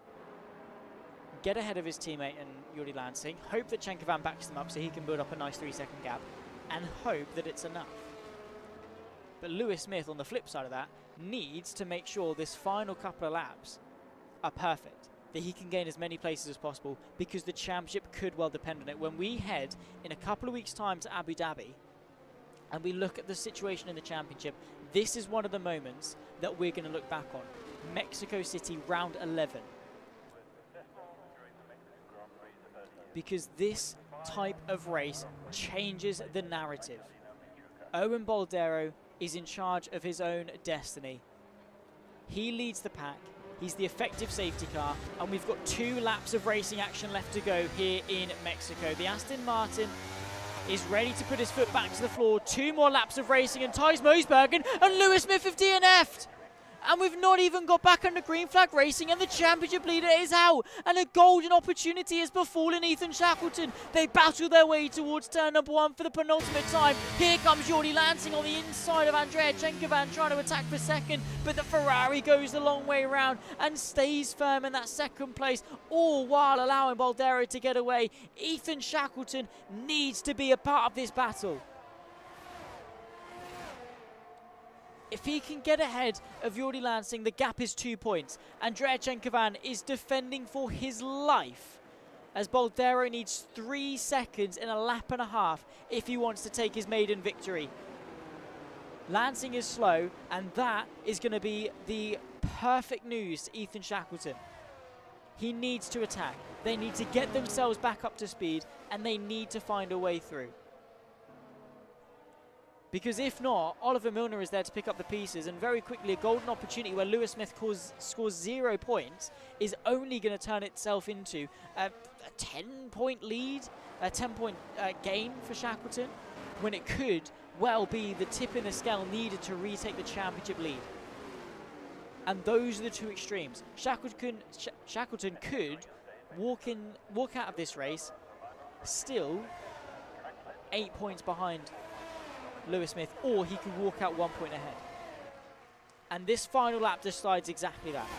Get ahead of his teammate and Jordy Lansing, hope that Chenkovan backs them up so he can build up a nice 3-second gap, and hope that it's enough. But Lewis Smith, on the flip side of that, needs to make sure this final couple of laps are perfect, that he can gain as many places as possible, because the championship could well depend on it. When we head in a couple of weeks' time to Abu Dhabi and we look at the situation in the championship, this is one of the moments that we're going to look back on. Mexico City, round 11. Because this type of race changes the narrative. Owen Boldero is in charge of his own destiny. He leads the pack, he's the effective safety car, and we've got 2 laps of racing action left to go here in Mexico. The Aston Martin is ready to put his foot back to the floor. 2 more laps of racing, and Thijs Moosbergen and Lewis Smith have DNF'd. And we've not even got back under green flag racing, and the championship leader is out, and a golden opportunity has befallen Ethan Shackleton. They battle their way towards turn number 1 for the penultimate time. Here comes Jordy Lansing on the inside of Andrea Chenkovan trying to attack for second, but the Ferrari goes the long way around and stays firm in that second place, all while allowing Boldero to get away. Ethan Shackleton needs to be a part of this battle. If he can get ahead of Jordy Lansing, the gap is 2 points. Andrea Chenkovan is defending for his life, as Boldero needs 3 seconds in a lap and a half if he wants to take his maiden victory. Lansing is slow, and that is going to be the perfect news to Ethan Shackleton. He needs to attack. They need to get themselves back up to speed, and they need to find a way through. Because if not, Oliver Milner is there to pick up the pieces, and very quickly a golden opportunity where Lewis Smith scores 0 points is only going to turn itself into a 10-point lead, a 10-point gain for Shackleton, when it could well be the tip in the scale needed to retake the championship lead. And those are the 2 extremes. Shackleton could walk out of this race still 8 points behind Lewis Smith, or he could walk out 1 point ahead. And this final lap decides exactly that.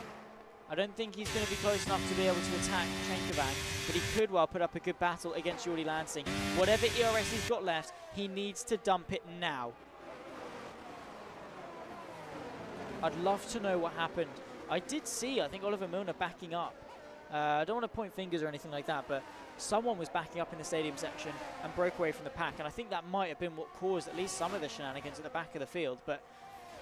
I don't think he's going to be close enough to be able to attack Chenkovan, but he could well put up a good battle against Jordy Lansing. Whatever ERS he's got left, he needs to dump it now. I'd love to know what happened. I did see, I think, Oliver Milner backing up. I don't want to point fingers or anything like that, but someone was backing up in the stadium section and broke away from the pack, and I think that might have been what caused at least some of the shenanigans at the back of the field. But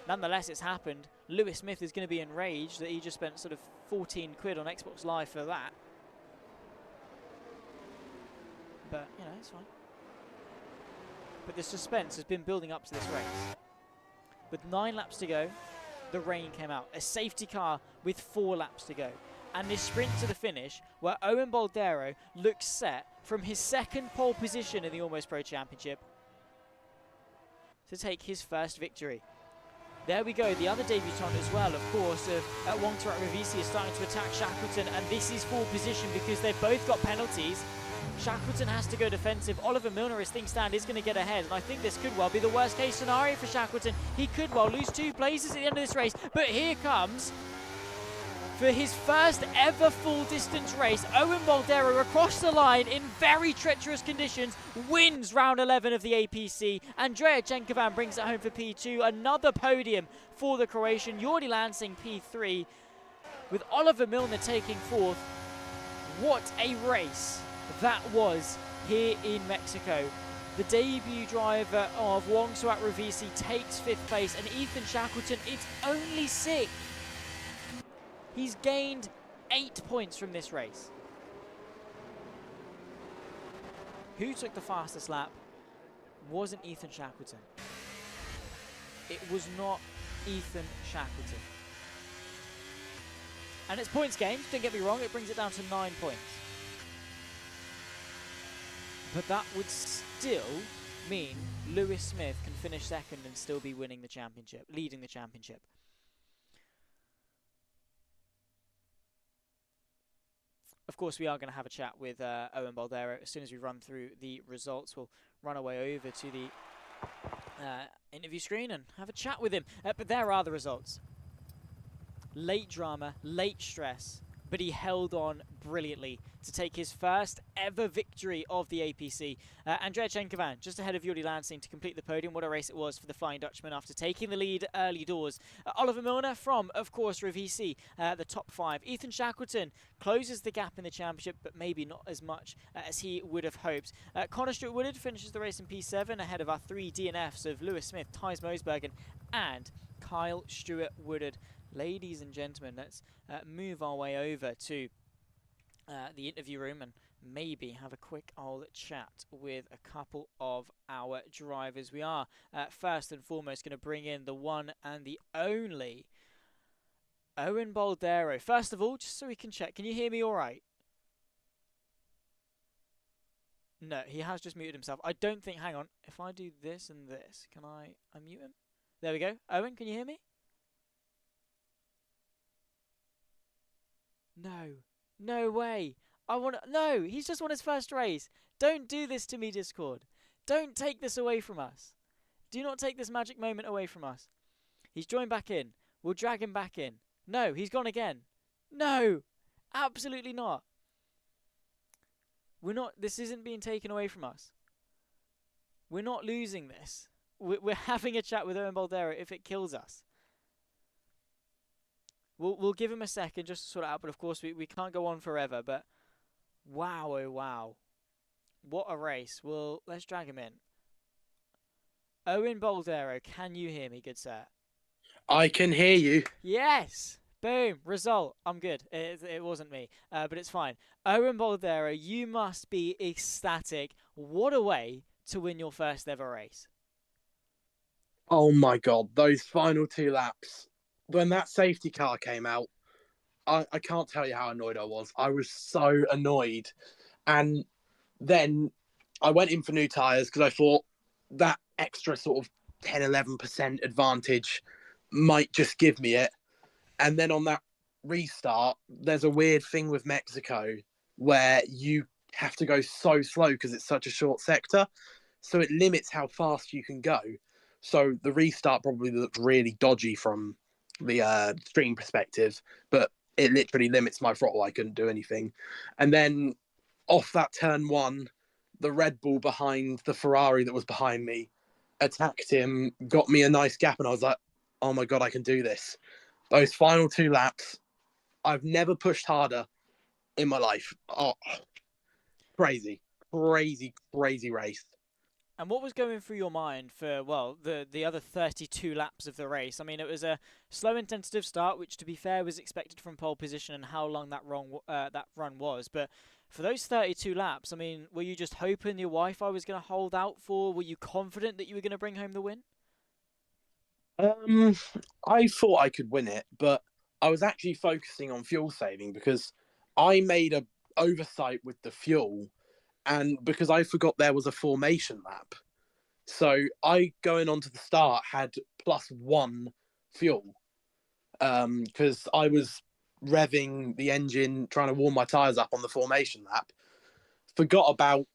nonetheless, it's happened. Lewis Smith is going to be enraged that he just spent sort of 14 quid on Xbox Live for that. But, you know, it's fine. But the suspense has been building up to this race. With 9 laps to go, the rain came out. A safety car with 4 laps to go. And this sprint to the finish, where Owen Boldero looks set from his second pole position in the Almost Pro Championship to take his first victory. There we go, the other debutant as well, of course, at Wongtarat Ravisi is starting to attack Shackleton, and this is full position because they've both got penalties. Shackleton has to go defensive. Oliver Milner, as things stand, is going to get ahead, and I think this could well be the worst case scenario for Shackleton. He could well lose 2 places at the end of this race, but here comes, for his first ever full distance race, Owen Boldero across the line in very treacherous conditions, wins round 11 of the APC. Andrea Chenkovan brings it home for P2, another podium for the Croatian. Jordi Lansing P3, with Oliver Milner taking 4th. What a race that was here in Mexico. The debut driver of Wongtarat Ravisi takes 5th place, and Ethan Shackleton, it's only 6th. He's gained 8 points from this race. Who took the fastest lap? Wasn't Ethan Shackleton. It was not Ethan Shackleton. And it's points games, don't get me wrong, it brings it down to 9 points. But that would still mean Lewis Smith can finish 2nd and still be winning the championship, leading the championship. Of course, we are going to have a chat with Owen Boldero. As soon as we run through the results, we'll run our way over to the interview screen and have a chat with him. But there are the results. Late drama, late stress, but he held on brilliantly to take his first ever victory of the APC. Andrea Chenkovan just ahead of Jordi Lansing to complete the podium. What a race it was for the Flying Dutchman after taking the lead early doors. Oliver Milner from, of course, Ravisi, the top 5. Ethan Shackleton closes the gap in the championship, but maybe not as much as he would have hoped. Connor Stewart-Woodard finishes the race in P7 ahead of our 3 DNFs of Lewis Smith, Thijs Moosbergen, and Kyle Stewart-Woodard. Ladies and gentlemen, let's move our way over to the interview room and maybe have a quick old chat with a couple of our drivers. We are first and foremost going to bring in the one and the only Owen Boldero. First of all, just so we can check, can you hear me all right? No, he has just muted himself. I don't think, hang on, if I do this and this, can I unmute him? There we go. Owen, can you hear me? No. No way. No, he's just won his first race. Don't do this to me, Discord. Don't take this away from us. Do not take this magic moment away from us. He's joined back in. We'll drag him back in. No, he's gone again. No, absolutely not. This isn't being taken away from us. We're not losing this. We're having a chat with Owen Boldero if it kills us. We'll give him a second just to sort it out, but of course we can't go on forever. But wow, oh wow. What a race. Well, let's drag him in. Owen Boldero, can you hear me, good sir? I can hear you. Yes! Boom! Result. I'm good. It wasn't me, but it's fine. Owen Boldero, you must be ecstatic. What a way to win your first ever race. Oh my God, those final 2 laps. When that safety car came out, I can't tell you how annoyed I was. I was so annoyed. And then I went in for new tyres because I thought that extra sort of 10, 11% advantage might just give me it. And then on that restart, there's a weird thing with Mexico where you have to go so slow because it's such a short sector. So it limits how fast you can go. So the restart probably looked really dodgy from the stream perspective, but it literally limits my throttle. I couldn't do anything. And then off that turn 1, the Red Bull behind the Ferrari that was behind me attacked him, got me a nice gap, and I was like, oh my God, I can do this. Those final 2 laps, I've never pushed harder in my life. Oh, crazy race. And what was going through your mind for, well, the other 32 laps of the race? I mean, it was a slow and tentative start, which, to be fair, was expected from pole position and how long that run was. But for those 32 laps, I mean, were you just hoping your Wi-Fi was going to hold out for? Were you confident that you were going to bring home the win? I thought I could win it, but I was actually focusing on fuel saving because I made a oversight with the fuel, and because I forgot there was a formation lap. So I, going on to the start, had +1 fuel because I was revving the engine, trying to warm my tyres up on the formation lap. Forgot about,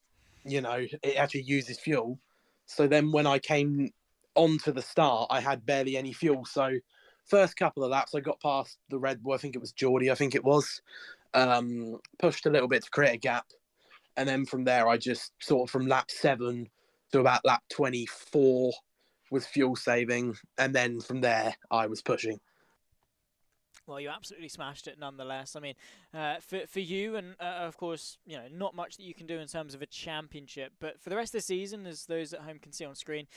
it actually uses fuel. So then when I came onto the start, I had barely any fuel. So first couple of laps, I got past the Red Bull. I think it was Geordie. Pushed a little bit to create a gap. And then from there, I just sort of from lap 7 to about lap 24 was fuel saving. And then from there, I was pushing. Well, you absolutely smashed it nonetheless. I mean, for you, and of course, not much that you can do in terms of a championship. But for the rest of the season, as those at home can see on screen,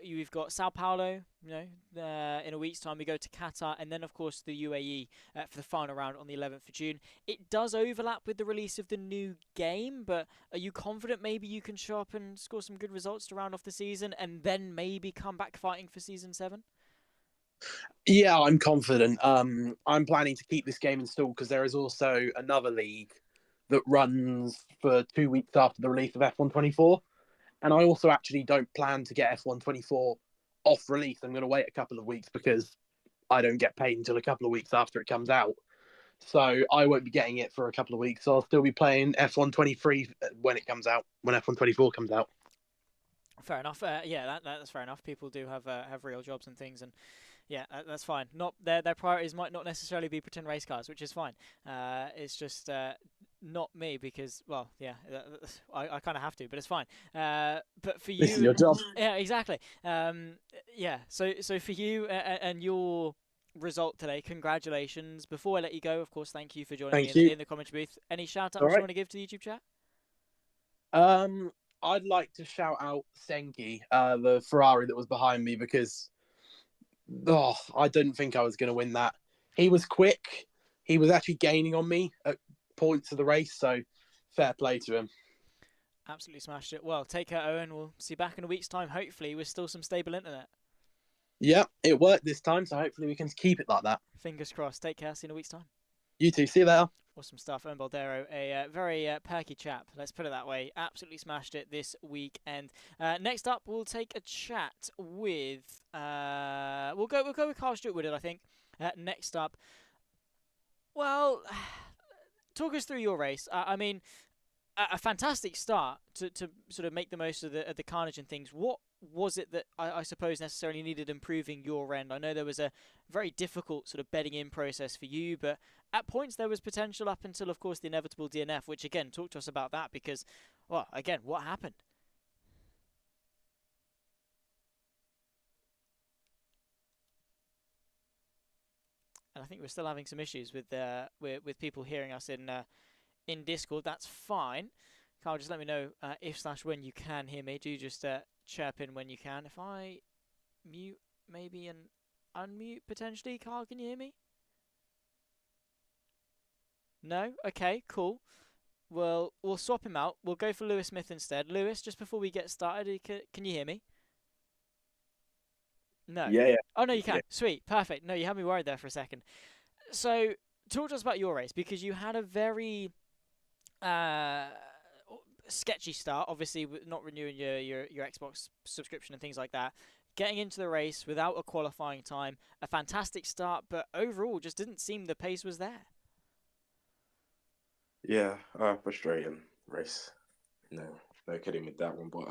you've got Sao Paulo. In a week's time, we go to Qatar, and then of course the UAE for the final round on the 11th of June. It does overlap with the release of the new game, but are you confident maybe you can show up and score some good results to round off the season, and then maybe come back fighting for season 7? Yeah, I'm confident. I'm planning to keep this game installed because there is also another league that runs for 2 weeks after the release of F124. And I also actually don't plan to get F124 off release. I'm going to wait a couple of weeks because I don't get paid until a couple of weeks after it comes out. So I won't be getting it for a couple of weeks. So I'll still be playing F123 when it comes out, when F124 comes out. Fair enough. That's fair enough. People do have real jobs and things, and yeah, that's fine. Not their priorities might not necessarily be pretend race cars, which is fine. It's just not me because, well, yeah, I kind of have to, but it's fine. But for you, this is your job. Yeah, exactly. So for you and your result today, congratulations. Before I let you go, of course, thank you for joining me in the commentary booth. Any shout outs you want to give to the YouTube chat? I'd like to shout out Senki, the Ferrari that was behind me, because I didn't think I was going to win that. He was quick. He was actually gaining on me at points of the race, so fair play to him. Absolutely smashed it. Well, take care, Owen. We'll see you back in a week's time, hopefully, with still some stable internet. Yeah, it worked this time, so hopefully we can keep it like that. Fingers crossed. Take care. See you in a week's time. You too. See you later. Awesome stuff. Owen Baldero, a very perky chap. Let's put it that way. Absolutely smashed it this weekend. Next up, we'll take a chat with. We'll go with Carl Stewart with it, I think. Next up, well, talk us through your race. I mean, a fantastic start to sort of make the most of the carnage and things. What was it that I suppose necessarily needed improving your end? I know there was a very difficult sort of bedding in process for you, but at points there was potential up until, of course, the inevitable DNF, which again, talk to us about that because, well, again, what happened? And I think we're still having some issues with people hearing us in Discord. That's fine. Carl, just let me know if/when you can hear me. Do just chirp in when you can. If I mute maybe and unmute potentially, Carl, can you hear me? No? Okay, cool. Well, we'll swap him out. We'll go for Lewis Smith instead. Lewis, just before we get started, can you hear me? No. Yeah. Oh, no, you can. Yeah. Sweet. Perfect. No, you had me worried there for a second. So, talk to us about your race, because you had a very sketchy start, obviously, with not renewing your Xbox subscription and things like that. Getting into the race without a qualifying time, a fantastic start, but overall just didn't seem the pace was there. Yeah, frustrating race. No kidding with that one. But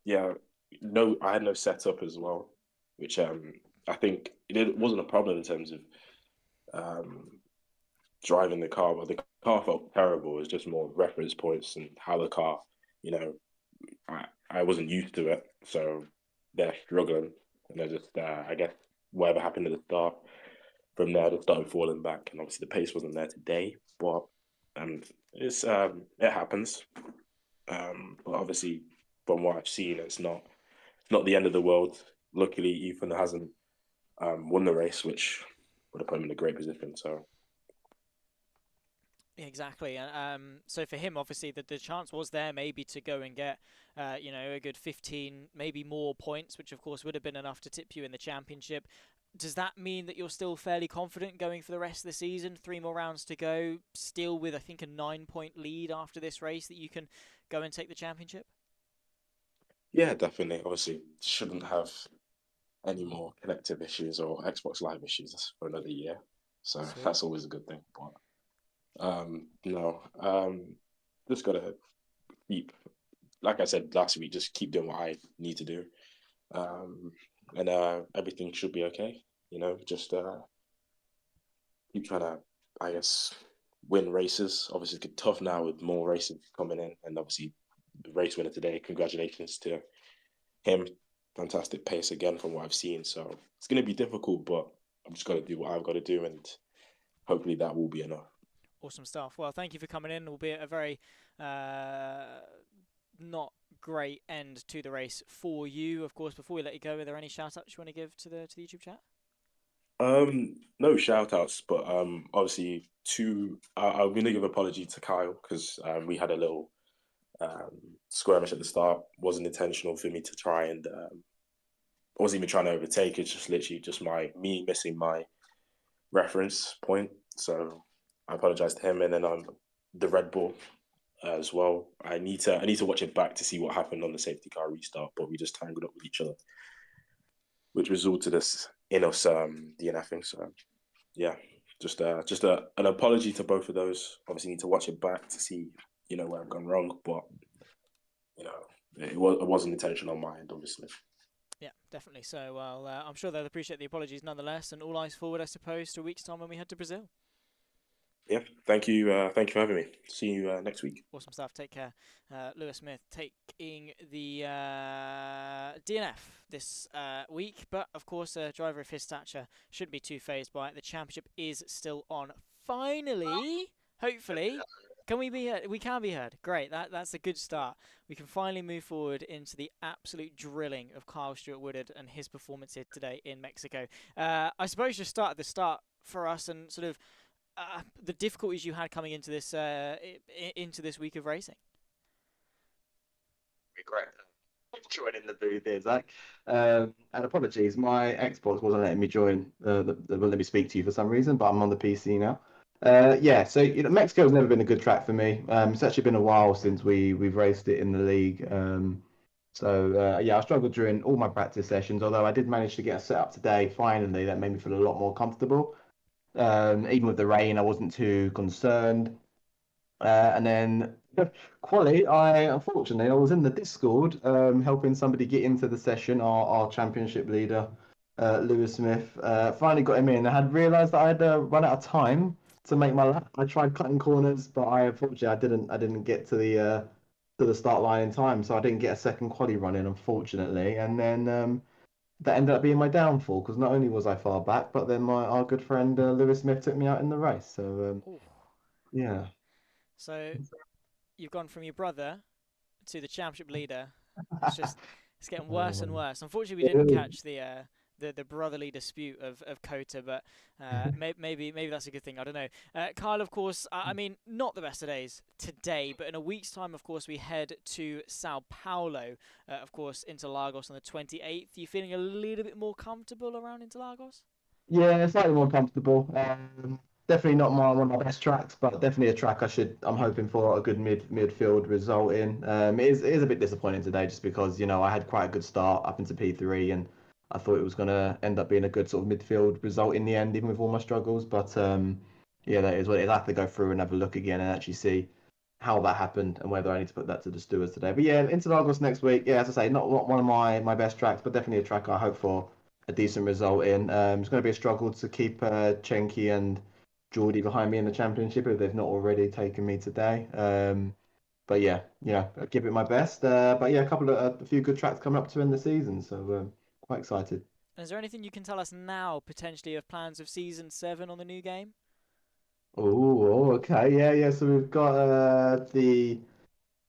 yeah, no, I had no setup as well, which I think it wasn't a problem in terms of driving the car, but the car felt terrible. It was just more reference points and how the car, I wasn't used to it, so they're struggling, and I just I guess whatever happened at the start, from there I just started falling back, and obviously the pace wasn't there today, but it's it happens. But obviously from what I've seen, it's not the end of the world. Luckily, Ethan hasn't won the race, which would have put him in a great position. So. Exactly. So for him, obviously, the chance was there maybe to go and get, a good 15, maybe more points, which of course would have been enough to tip you in the championship. Does that mean that you're still fairly confident going for the rest of the season? 3 more rounds to go, still with, I think, a 9-point lead after this race that you can go and take the championship? Yeah, definitely. Obviously, shouldn't have any more connective issues or Xbox Live issues for another year. So Sweet. That's always a good thing. But just gotta keep, like I said last week, just keep doing what I need to do, and everything should be okay. Just keep trying to, I guess, win races. Obviously, it's tough now with more races coming in, and obviously the race winner today. Congratulations to him. Fantastic pace again from what I've seen. So it's going to be difficult, but I'm just got to do what I've got to do, and hopefully that will be enough. Awesome stuff. Well, thank you for coming in, albeit a very not great end to the race for you. Of course, before we let you go, are there any shout-outs you want to give to the YouTube chat? No shout-outs, but obviously I'm going to give apology to Kyle because we had a little skirmish at the start. Wasn't intentional for me to try and I wasn't even trying to overtake. It's just literally just me missing my reference point. So I apologize to him, and then the Red Bull as well. I need to watch it back to see what happened on the safety car restart, but we just tangled up with each other, which resulted in us DNFing. So yeah, just an apology to both of those. Obviously, need to watch it back to see where I've gone wrong, but it wasn't intentional on my end, obviously. Yeah, definitely. So, well, I'm sure they'll appreciate the apologies nonetheless, and all eyes forward, I suppose, to a week's time when we head to Brazil. Yeah, thank you for having me. See you next week. Awesome stuff. Take care. Lewis Smith taking the DNF this week, but of course, a driver of his stature shouldn't be too phased by it. The championship is still on. Finally, hopefully. Can we be heard? We can be heard. Great. That's a good start. We can finally move forward into the absolute drilling of Kyle Stewart-Woodard and his performance here today in Mexico. I suppose just start at the start for us and sort of the difficulties you had coming into this week of racing. Great. Joining the booth here, Zach. And apologies, my Xbox wasn't letting me join. Wouldn't let me speak to you for some reason, but I'm on the PC now. So Mexico's never been a good track for me. It's actually been a while since we've raced it in the league. I struggled during all my practice sessions, although I did manage to get a setup today. Finally, that made me feel a lot more comfortable. Even with the rain, I wasn't too concerned. And then quali, unfortunately I was in the Discord helping somebody get into the session. Our championship leader, Lewis Smith, finally got him in. I had realised that I had run out of time to make my lap. I tried cutting corners, but unfortunately I didn't get to the start line in time, so I didn't get a second quali run in, unfortunately. And then that ended up being my downfall, because not only was I far back, but then our good friend Lewis Smith took me out in the race. So yeah. So you've gone from your brother to the championship leader. It's getting worse and worse. Unfortunately, we didn't catch the brotherly dispute of Kota, but maybe that's a good thing. I don't know. Kyle, of course, I mean, not the best of days today, but in a week's time, of course, we head to Sao Paulo, of course, Interlagos on the 28th. Are you feeling a little bit more comfortable around Interlagos? Yeah, slightly more comfortable. Definitely not one of my best tracks, but definitely a track I'm hoping for a good midfield result in. It is a bit disappointing today, just because I had quite a good start up into P3, and I thought it was going to end up being a good sort of midfield result in the end, even with all my struggles. But that is what it is. I have to go through and have a look again and actually see how that happened and whether I need to put that to the stewards today. But yeah, Interlagos next week. Yeah, as I say, not one of my best tracks, but definitely a track I hope for a decent result in. It's going to be a struggle to keep Chenky and Geordie behind me in the championship if they've not already taken me today. But yeah, I'll give it my best. But yeah, a few good tracks coming up to end the season, so quite excited. Is there anything you can tell us now, potentially, of plans of Season 7 on the new game? Oh, okay, yeah. So we've got the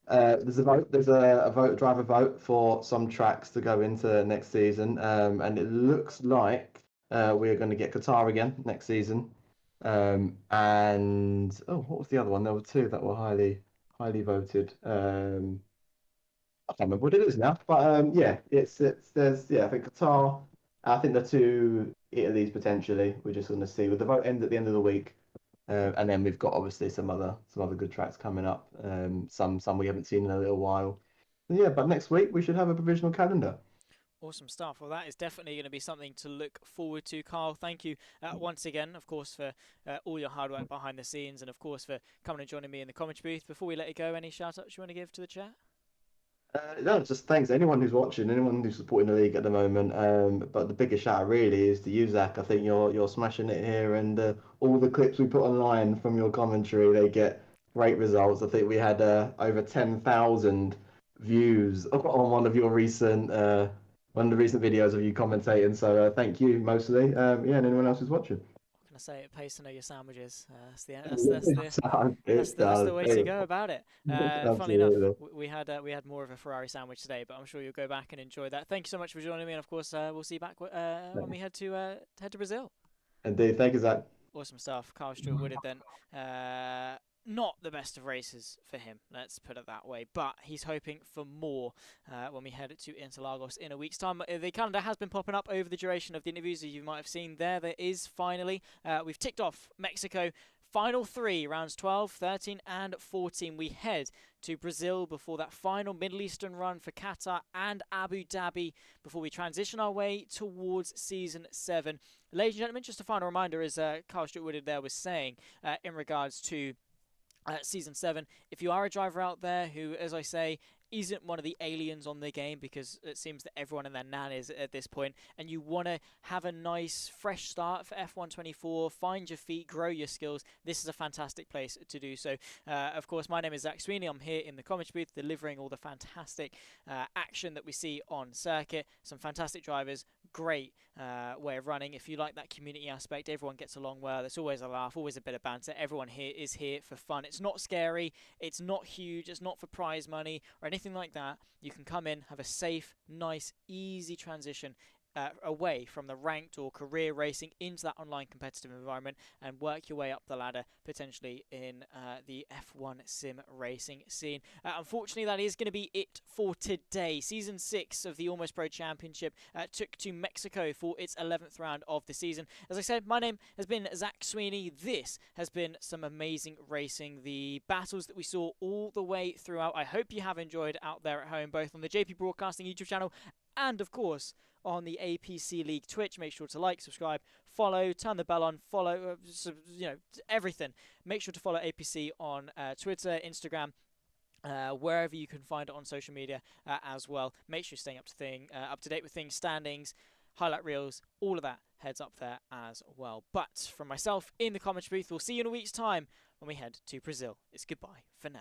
There's a vote. There's a vote, driver vote for some tracks to go into next season, and it looks like we're going to get Qatar again next season. And what was the other one? There were two that were highly voted. I can't remember what it is now, but yeah, I think Qatar. I think the two Italy's potentially. We're just going to see with the vote ends at the end of the week. And then we've got obviously some other good tracks coming up. Some we haven't seen in a little while. Yeah, but next week we should have a provisional calendar. Awesome stuff. Well, that is definitely going to be something to look forward to, Carl. Thank you once again, of course, for all your hard work behind the scenes, and of course for coming and joining me in the commentary booth. Before we let you go, any shout outs you want to give to the chat? No, just thanks anyone who's watching, anyone who's supporting the league at the moment. But the biggest shout really is to you, Zach. I think you're smashing it here, and all the clips we put online from your commentary, they get great results. I think we had over 10,000 views on one of the recent videos of you commentating. So thank you mostly. And anyone else who's watching. I say it pays to know your sandwiches. That's the way to go about it. Funnily enough, we had more of a Ferrari sandwich today, but I'm sure you'll go back and enjoy that. Thank you so much for joining me, and of course we'll see you back when we head to Brazil. Indeed, thank you, Zach. Awesome stuff. Carl Stewart-Woodard then. Not the best of races for him, let's put it that way, but he's hoping for more when we head to Interlagos in a week's time. The calendar has been popping up over the duration of the interviews, as you might have seen there. There is finally, we've ticked off Mexico. Final 3, rounds 12, 13 and 14. We head to Brazil before that final Middle Eastern run for Qatar and Abu Dhabi before we transition our way towards Season 7. Ladies and gentlemen, just a final reminder, as Carl Stewart-Woodard there was saying in regards to Season 7, if you are a driver out there who, as I say, isn't one of the aliens on the game, because it seems that everyone and their nan is at this point, and you want to have a nice fresh start for F1 24, find your feet, grow your skills, this is a fantastic place to do so. Of course, my name is Zach Sweeney. I'm here in the commentary booth delivering all the fantastic action that we see on circuit. Some fantastic drivers, great way of running. If you like that community aspect, everyone gets along well. There's always a laugh, always a bit of banter. Everyone here is here for fun. It's not scary, it's not huge, it's not for prize money or anything like that. You can come in, have a safe, nice, easy transition away from the ranked or career racing into that online competitive environment and work your way up the ladder potentially in the F1 sim racing scene. Unfortunately, that is going to be it for today. Season 6 of the Almost Pro Championship took to Mexico for its 11th round of the season. As I said, my name has been Zach Sweeney. This has been some amazing racing. The battles that we saw all the way throughout, I hope you have enjoyed out there at home, both on the JP Broadcasting YouTube channel and, of course, on the APC League Twitch. Make sure to like, subscribe, follow, turn the bell on, follow, everything. Make sure to follow APC on Twitter, Instagram, wherever you can find it on social media as well. Make sure you're staying up to date with things, standings, highlight reels, all of that heads up there as well. But from myself in the commentary booth, we'll see you in a week's time when we head to Brazil. It's goodbye for now.